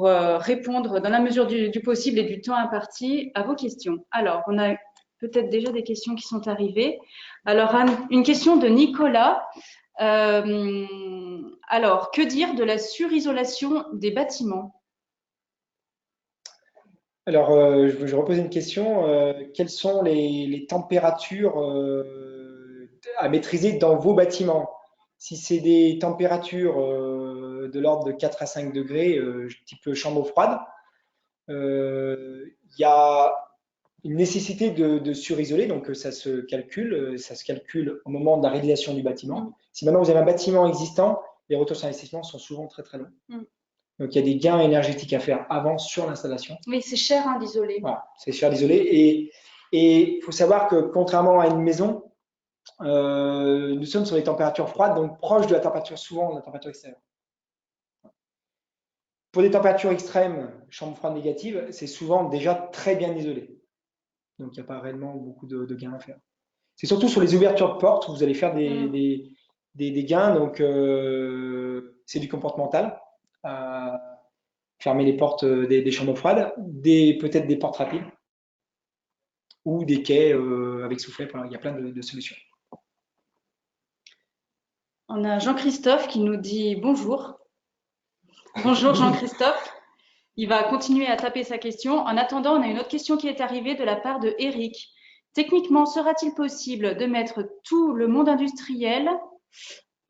répondre dans la mesure du possible et du temps imparti à vos questions. Alors, on a peut-être déjà des questions qui sont arrivées. Alors, une question de Nicolas. Alors, que dire de la surisolation des bâtiments ? Alors, je repose une question. Quelles sont les températures à maîtriser dans vos bâtiments? Si c'est des températures de l'ordre de 4 à 5 degrés, type chambre froide, il y a une nécessité de surisoler, donc ça se calcule au moment de la réalisation du bâtiment. Si maintenant vous avez un bâtiment existant, les retours sur investissement sont souvent très très longs. Donc, il y a des gains énergétiques à faire avant sur l'installation. Oui, c'est cher d'isoler. Voilà, c'est cher d'isoler. Et il faut savoir que contrairement à une maison, nous sommes sur des températures froides, donc proches de la température, souvent de la température extérieure. Pour des températures extrêmes, chambre froide négative, c'est souvent déjà très bien isolé. Donc, il n'y a pas réellement beaucoup de gains à faire. C'est surtout sur les ouvertures de portes où vous allez faire des gains. Donc, c'est du comportemental. Fermer les portes des chambres froides, peut-être des portes rapides ou des quais avec soufflet. Il y a plein de solutions. On a Jean-Christophe qui nous dit bonjour. Bonjour Jean-Christophe. Il va continuer à taper sa question. En attendant, on a une autre question qui est arrivée de la part de Eric. Techniquement, sera-t-il possible de mettre tout le monde industriel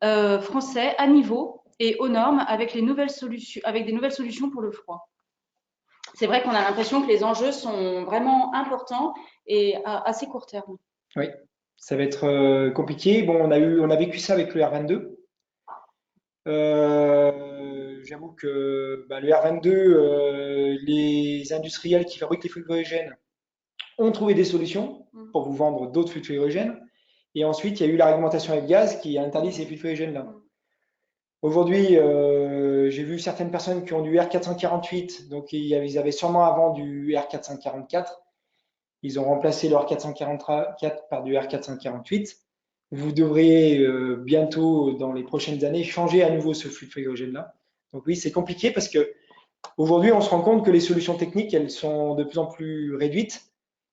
français à niveau et aux normes avec des nouvelles solutions pour le froid? C'est vrai qu'on a l'impression que les enjeux sont vraiment importants et à assez court terme. Oui, ça va être compliqué. Bon, on a vécu ça avec le R22. J'avoue que le R22, les industriels qui fabriquent les fluides hydrogènes ont trouvé des solutions pour vous vendre d'autres fluides hydrogènes. Et ensuite, il y a eu la réglementation F-gaz qui interdit ces fluides frigorigènes-là. Aujourd'hui, j'ai vu certaines personnes qui ont du R448, donc ils avaient sûrement avant du R444. Ils ont remplacé le R444 par du R448. Vous devriez bientôt, dans les prochaines années, changer à nouveau ce fluide frigorigène-là. Donc oui, c'est compliqué parce que aujourd'hui, on se rend compte que les solutions techniques, elles sont de plus en plus réduites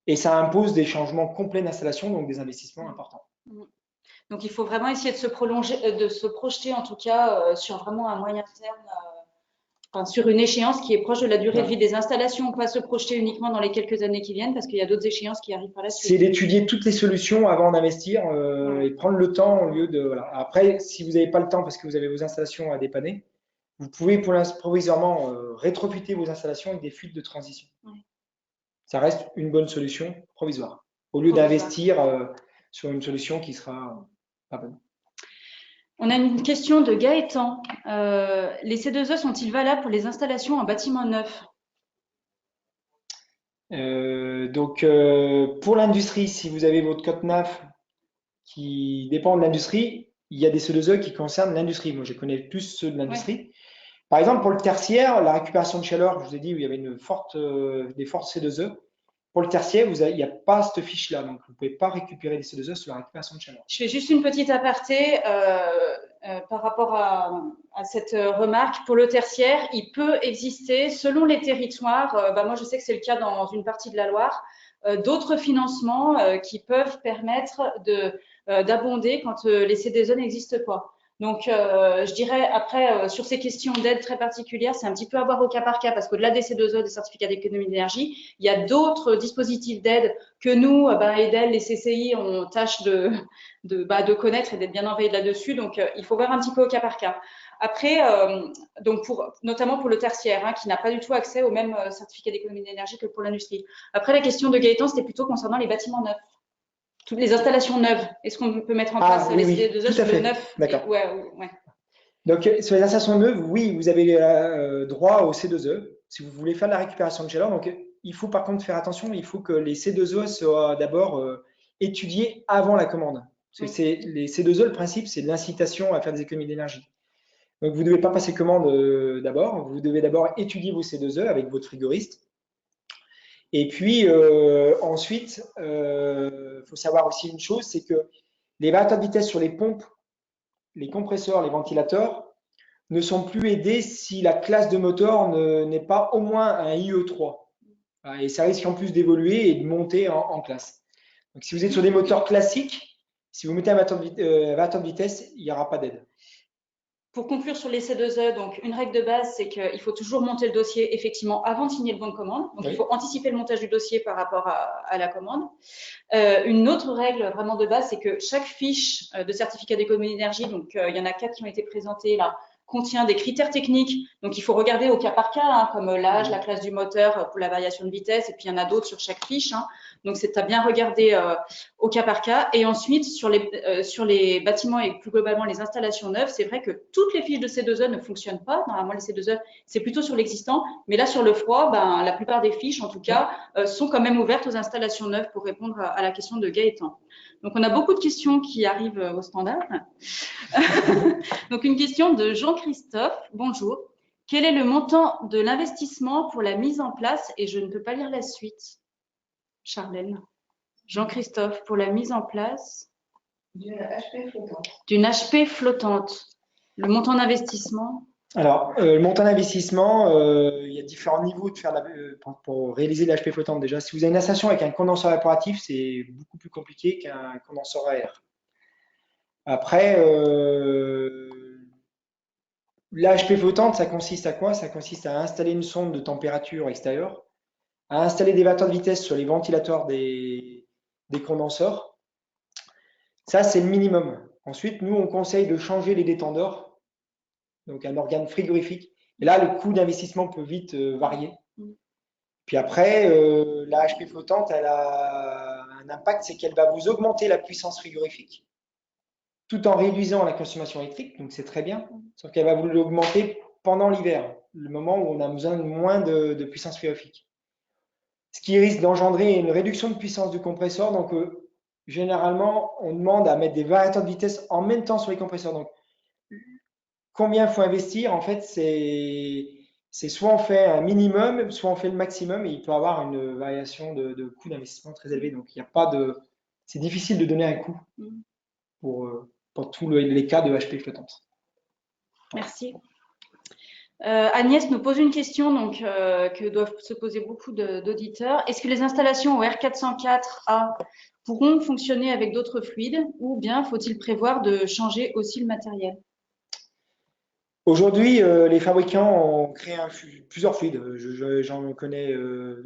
et ça impose des changements complets d'installation, donc des investissements importants. Donc, il faut vraiment essayer de se projeter en tout cas sur vraiment un moyen terme, enfin, sur une échéance qui est proche de la durée de vie des installations, pas se projeter uniquement dans les quelques années qui viennent parce qu'il y a d'autres échéances qui arrivent par la suite. C'est d'étudier toutes les solutions avant d'investir et prendre le temps au lieu de… Voilà. Après, si vous n'avez pas le temps parce que vous avez vos installations à dépanner, vous pouvez provisoirement rétrofiter vos installations avec des fuites de transition. Ça reste une bonne solution provisoire, au lieu d'investir sur une solution qui sera pas bonne. On a une question de Gaëtan. Les C2E sont-ils valables pour les installations en bâtiment neuf? Pour l'industrie, si vous avez votre code NAF qui dépend de l'industrie, il y a des C2E qui concernent l'industrie. Moi, je connais plus ceux de l'industrie. Par exemple, pour le tertiaire, la récupération de chaleur, je vous ai dit, où il y avait des fortes C2E. Pour le tertiaire, il n'y a pas cette fiche-là, donc vous ne pouvez pas récupérer des C2E sur la récupération de chaleur. Je fais juste une petite aparté par rapport à cette remarque. Pour le tertiaire, il peut exister, selon les territoires, moi je sais que c'est le cas dans une partie de la Loire, d'autres financements qui peuvent permettre d'abonder quand les C2E n'existent pas. Donc, je dirais après, sur ces questions d'aide très particulières, c'est un petit peu à voir au cas par cas parce qu'au-delà des C2E, des certificats d'économie d'énergie, il y a d'autres dispositifs d'aide que nous, EDEL, les CCI, on tâche de connaître et d'être bien en veille là-dessus. Donc, il faut voir un petit peu au cas par cas. Après, donc notamment pour le tertiaire, qui n'a pas du tout accès au même certificat d'économie d'énergie que pour l'industrie. Après, la question de Gaëtan, c'était plutôt concernant les bâtiments neufs. Toutes les installations neuves, est-ce qu'on peut mettre en place les C2E sur le neuf? D'accord. Ouais. Donc, sur les installations neuves, oui, vous avez droit aux C2E si vous voulez faire de la récupération de chaleur. Donc, il faut par contre faire attention, il faut que les C2E soient d'abord étudiés avant la commande. Parce que les C2E, le principe, c'est de l'incitation à faire des économies d'énergie. Donc, vous ne devez pas passer commande d'abord, vous devez d'abord étudier vos C2E avec votre frigoriste. Et puis, ensuite, faut savoir aussi une chose, c'est que les variateurs de vitesse sur les pompes, les compresseurs, les ventilateurs, ne sont plus aidés si la classe de moteur n'est pas au moins un IE3. Et ça risque en plus d'évoluer et de monter en classe. Donc, si vous êtes sur des moteurs classiques, si vous mettez un variateur de vitesse, il n'y aura pas d'aide. Pour conclure sur les C2E, donc une règle de base, c'est qu'il faut toujours monter le dossier effectivement avant de signer le bon de commande. Donc, il faut anticiper le montage du dossier par rapport à la commande. Une autre règle vraiment de base, c'est que chaque fiche de certificat d'économie d'énergie, donc il y en a 4 qui ont été présentées là, contient des critères techniques. Donc, il faut regarder au cas par cas, comme l'âge, la classe du moteur pour la variation de vitesse, et puis il y en a d'autres sur chaque fiche. Donc, c'est à bien regarder au cas par cas. Et ensuite, sur les bâtiments et plus globalement les installations neuves, c'est vrai que toutes les fiches de C2E ne fonctionnent pas. Normalement, les C2E, c'est plutôt sur l'existant. Mais là, sur le froid, la plupart des fiches, en tout cas, sont quand même ouvertes aux installations neuves pour répondre à la question de Gaëtan. Donc, on a beaucoup de questions qui arrivent au standard. Donc, une question de Jean-Christophe. Bonjour. Quel est le montant de l'investissement pour la mise en place? Et je ne peux pas lire la suite. Charlène. Jean-Christophe, pour la mise en place d'une HP flottante. D'une HP flottante. Le montant d'investissement? Alors, le montant d'investissement, il y a différents niveaux de faire pour réaliser l'HP flottante. Déjà, si vous avez une installation avec un condenseur évaporatif, c'est beaucoup plus compliqué qu'un condenseur à air. Après, l'HP flottante, ça consiste à quoi? Ça consiste à installer une sonde de température extérieure, à installer des variateurs de vitesse sur les ventilateurs des condenseurs. Ça, c'est le minimum. Ensuite, nous, on conseille de changer les détendeurs, donc un organe frigorifique. Et là, le coût d'investissement peut vite varier. Puis après, la HP flottante, elle a un impact, c'est qu'elle va vous augmenter la puissance frigorifique tout en réduisant la consommation électrique, donc c'est très bien, sauf qu'elle va vous l'augmenter pendant l'hiver, le moment où on a besoin de moins de puissance frigorifique. Ce qui risque d'engendrer une réduction de puissance du compresseur, donc généralement, on demande à mettre des variateurs de vitesse en même temps sur les compresseurs. Donc, combien il faut investir? En fait, c'est soit on fait un minimum, soit on fait le maximum, et il peut y avoir une variation de coût d'investissement très élevé. Donc, il n'y a pas de. C'est difficile de donner un coût pour tous les cas de HP flottante. Merci. Agnès nous pose une question donc, que doivent se poser beaucoup d'auditeurs. Est-ce que les installations au R404A pourront fonctionner avec d'autres fluides ou bien faut-il prévoir de changer aussi le matériel? Aujourd'hui, les fabricants ont créé plusieurs fluides. J'en connais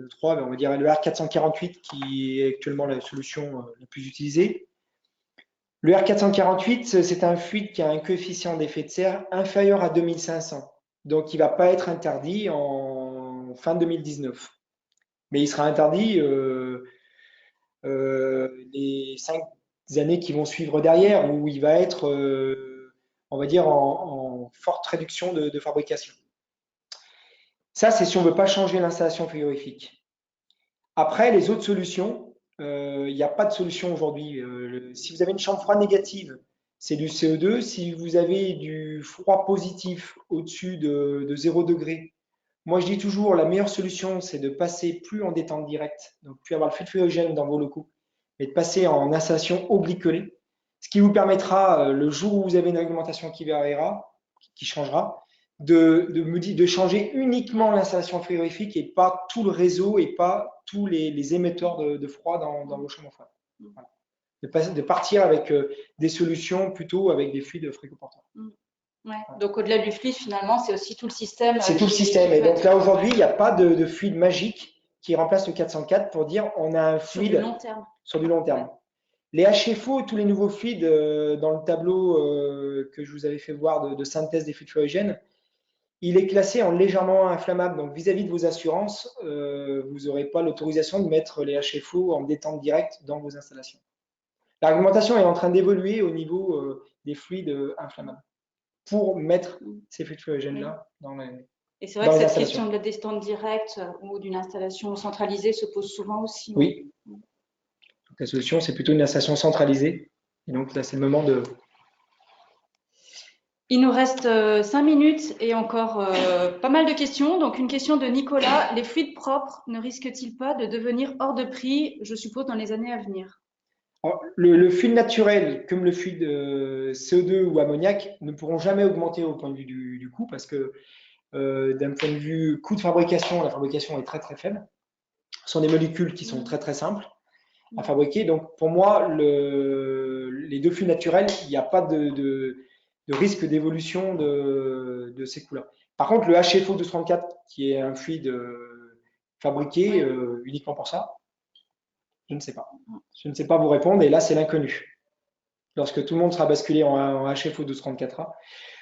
3, mais on va dire le R448 qui est actuellement la solution la plus utilisée. Le R448, c'est un fluide qui a un coefficient d'effet de serre inférieur à 2500. Donc, il ne va pas être interdit en fin 2019. Mais il sera interdit les 5 années qui vont suivre derrière, où il va être, on va dire, en forte réduction de fabrication. Ça, c'est si on ne veut pas changer l'installation frigorifique. Après, les autres solutions, il n'y a pas de solution aujourd'hui. Si vous avez une chambre froide négative, c'est du CO2. Si vous avez du froid positif au-dessus de 0 degré, moi je dis toujours la meilleure solution, c'est de passer plus en détente directe, donc plus avoir le fluide frigorigène dans vos locaux, mais de passer en installation obliquelée, ce qui vous permettra, le jour où vous avez une réglementation qui variera, qui changera, de changer uniquement l'installation frigorifique et pas tout le réseau et pas tous les émetteurs de froid dans vos chambres froides. Voilà. De partir avec des solutions plutôt avec des fluides frigoporteurs. Ouais. Donc au-delà du fluide, finalement, c'est aussi tout le système. C'est tout le système. Et donc là, aujourd'hui, il n'y a pas de fluide magique qui remplace le 404 pour dire on a un fluide sur du long terme. Sur du long terme. Ouais. Les HFO, tous les nouveaux fluides dans le tableau que je vous avais fait voir de synthèse des fluides fluorigènes, il est classé en légèrement inflammable. Donc vis-à-vis de vos assurances, vous n'aurez pas l'autorisation de mettre les HFO en détente directe dans vos installations. La réglementation est en train d'évoluer au niveau des fluides inflammables pour mettre ces fluides fluorigènes-là dans les. Et c'est vrai que cette question de la détente directe ou d'une installation centralisée se pose souvent aussi. Oui. Donc, la solution, c'est plutôt une installation centralisée. Et donc là, c'est le moment de. Il nous reste 5 minutes et encore pas mal de questions. Donc, une question de Nicolas. Les fluides propres ne risquent-ils pas de devenir hors de prix, je suppose, dans les années à venir? Alors, le fluide naturel, comme le fluide CO2 ou ammoniac, ne pourront jamais augmenter au point de vue du coût parce que d'un point de vue coût de fabrication, la fabrication est très très faible. Ce sont des molécules qui sont très très simples à fabriquer. Donc pour moi, les deux fluides naturels, il n'y a pas de risque d'évolution de ces coûts-là. Par contre, le HFO 234, qui est un fluide fabriqué uniquement pour ça, je ne sais pas. Je ne sais pas vous répondre et là, c'est l'inconnu. Lorsque tout le monde sera basculé en HFO 1234A.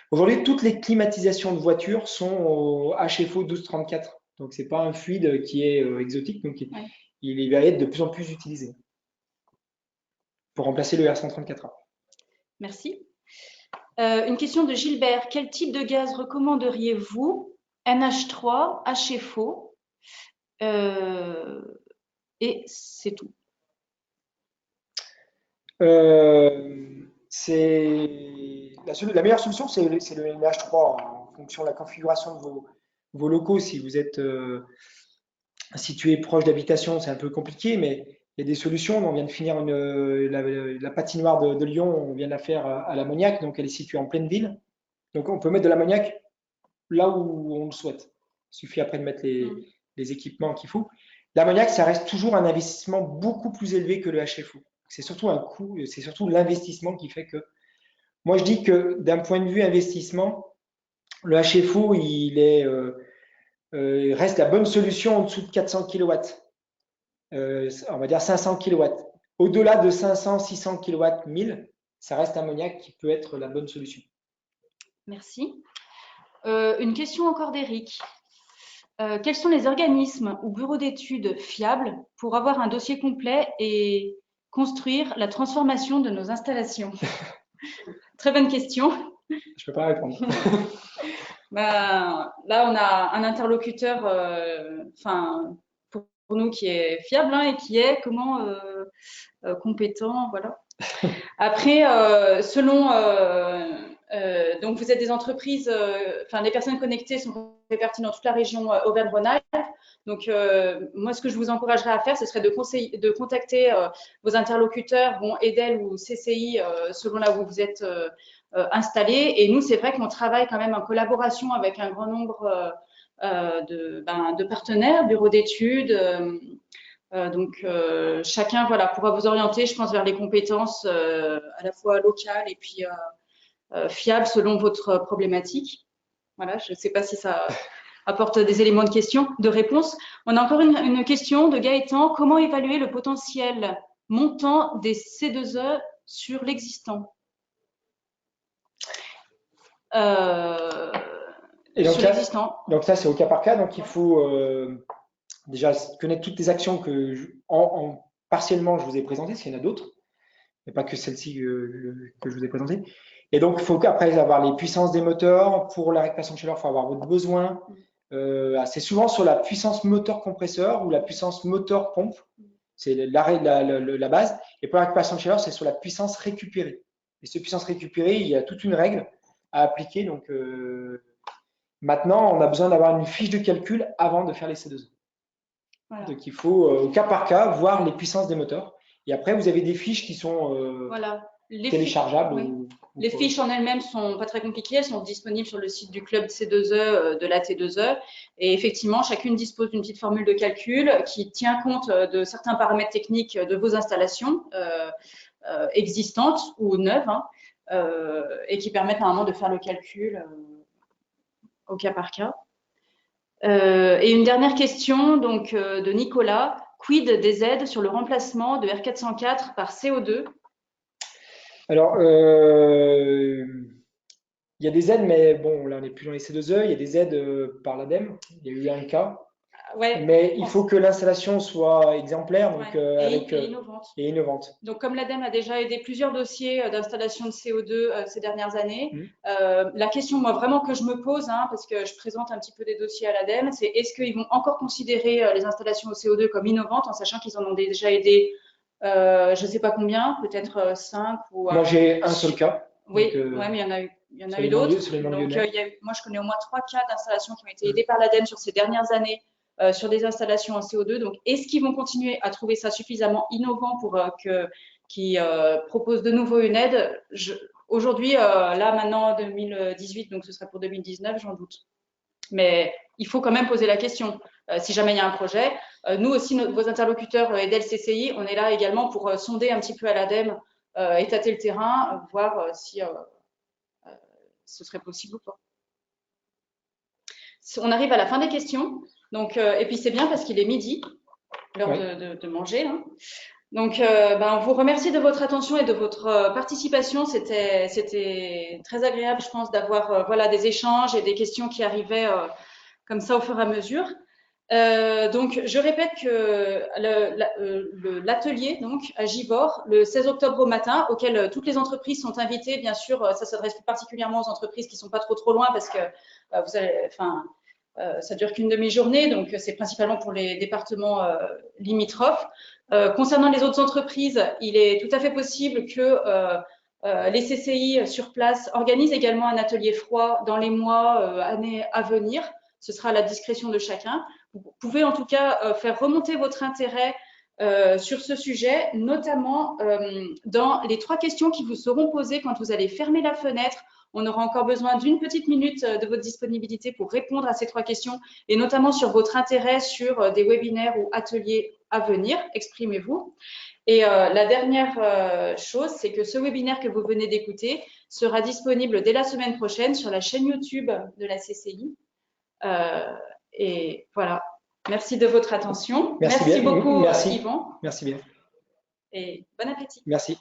Aujourd'hui, toutes les climatisations de voitures sont au HFO 1234. Donc, ce n'est pas un fluide qui est exotique. Donc, il va être de plus en plus utilisé pour remplacer le R134A. Merci. Une question de Gilbert. Quel type de gaz recommanderiez-vous? NH3, HFO et c'est tout. La meilleure solution, c'est le NH3 en fonction de la configuration de vos locaux. Si vous êtes situé proche d'habitation, c'est un peu compliqué, mais il y a des solutions. On vient de finir la patinoire de Lyon, on vient de la faire à l'ammoniac, donc elle est située en pleine ville. Donc on peut mettre de l'ammoniac là où on le souhaite. Il suffit après de mettre les équipements qu'il faut. L'ammoniac, ça reste toujours un investissement beaucoup plus élevé que le HFO. C'est surtout un coût, c'est surtout l'investissement qui fait que. Moi, je dis que d'un point de vue investissement, le HFO, il reste la bonne solution en dessous de 400 kW. On va dire 500 kW. Au-delà de 500, 600 kW, 1000, ça reste ammoniac qui peut être la bonne solution. Merci. Une question encore d'Éric. Quels sont les organismes ou bureaux d'études fiables pour avoir un dossier complet et construire la transformation de nos installations? Très bonne question. Je ne peux pas répondre. Là, on a un interlocuteur pour nous qui est fiable et qui est comment compétents, voilà. Après, donc vous êtes des entreprises, les personnes connectées sont réparties dans toute la région Auvergne-Rhône-Alpes. Donc, moi, ce que je vous encouragerais à faire, ce serait de contacter vos interlocuteurs, EDEL ou CCI, selon là où vous êtes installés. Et nous, c'est vrai qu'on travaille quand même en collaboration avec un grand nombre de partenaires, bureaux d'études. Donc, chacun pourra vous orienter, je pense, vers les compétences à la fois locales et puis fiables selon votre problématique. Voilà, je ne sais pas si ça apporte des éléments de réponse. On a encore une question de Gaëtan. Comment évaluer le potentiel montant des C2E sur l'existant? Donc ça, c'est au cas par cas. Donc, il faut déjà connaître toutes les actions que partiellement je vous ai présentées, s'il y en a d'autres, mais pas que celle-ci que je vous ai présentée. Et donc, il faut qu'après avoir les puissances des moteurs. Pour la récupération de chaleur, il faut avoir votre besoin. C'est souvent sur la puissance moteur compresseur ou la puissance moteur pompe. C'est la base. Et pour la récupération de chaleur, c'est sur la puissance récupérée. Et cette puissance récupérée, il y a toute une règle à appliquer. Donc, maintenant, on a besoin d'avoir une fiche de calcul avant de faire les C2E. Voilà. Donc, il faut, au cas par cas, voir les puissances des moteurs. Et après, vous avez des fiches qui sont téléchargeables. Les fiches en elles-mêmes sont pas très compliquées. Elles sont disponibles sur le site du club C2E de la T2E. Et effectivement, chacune dispose d'une petite formule de calcul qui tient compte de certains paramètres techniques de vos installations existantes ou neuves et qui permettent à un moment de faire le calcul au cas par cas. Et une dernière question donc, de Nicolas. Quid des aides sur le remplacement de R404 par CO2? Alors, il y a des aides, mais bon, là, on n'est plus dans les C2E. Il y a des aides par l'ADEME. Il y a eu un cas. Mais il faut que l'installation soit exemplaire donc, et innovante. Donc, comme l'ADEME a déjà aidé plusieurs dossiers d'installation de CO2 ces dernières années, la question, moi, vraiment que je me pose, parce que je présente un petit peu des dossiers à l'ADEME, c'est est-ce qu'ils vont encore considérer les installations au CO2 comme innovantes en sachant qu'ils en ont déjà aidé je ne sais pas combien, peut-être 5 ou… Moi, j'ai un seul cas. Oui, mais il y en a eu d'autres. Donc, moi, je connais au moins 3 cas d'installations qui ont été aidés par l'ADEME sur ces dernières années sur des installations en CO2. Donc, est-ce qu'ils vont continuer à trouver ça suffisamment innovant pour qu'ils proposent de nouveau une aide? Aujourd'hui, là, maintenant, 2018, donc ce serait pour 2019, j'en doute. Mais il faut quand même poser la question. Si jamais il y a un projet, nous aussi, vos interlocuteurs EDEL CCI, on est là également pour sonder un petit peu à l'ADEME, étater le terrain, voir si ce serait possible ou pas. On arrive à la fin des questions. Donc, et puis c'est bien parce qu'il est midi, l'heure de manger. Donc, on vous remercie de votre attention et de votre participation. C'était très agréable, je pense, d'avoir des échanges et des questions qui arrivaient comme ça au fur et à mesure. Donc, je répète que l'atelier à Givors, le 16 octobre au matin, auquel toutes les entreprises sont invitées, bien sûr, ça s'adresse plus particulièrement aux entreprises qui ne sont pas trop loin parce que ça dure qu'une demi-journée, donc c'est principalement pour les départements limitrophes. Concernant les autres entreprises, il est tout à fait possible que les CCI sur place organisent également un atelier froid dans les mois, années à venir. Ce sera à la discrétion de chacun. Vous pouvez en tout cas faire remonter votre intérêt sur ce sujet, notamment dans les 3 questions qui vous seront posées quand vous allez fermer la fenêtre. On aura encore besoin d'une petite minute de votre disponibilité pour répondre à ces 3 questions et notamment sur votre intérêt sur des webinaires ou ateliers à venir. Exprimez-vous. Et la dernière chose, c'est que ce webinaire que vous venez d'écouter sera disponible dès la semaine prochaine sur la chaîne YouTube de la CCI. Et voilà. Merci de votre attention. Merci beaucoup, Yvan. Merci bien. Et bon appétit. Merci.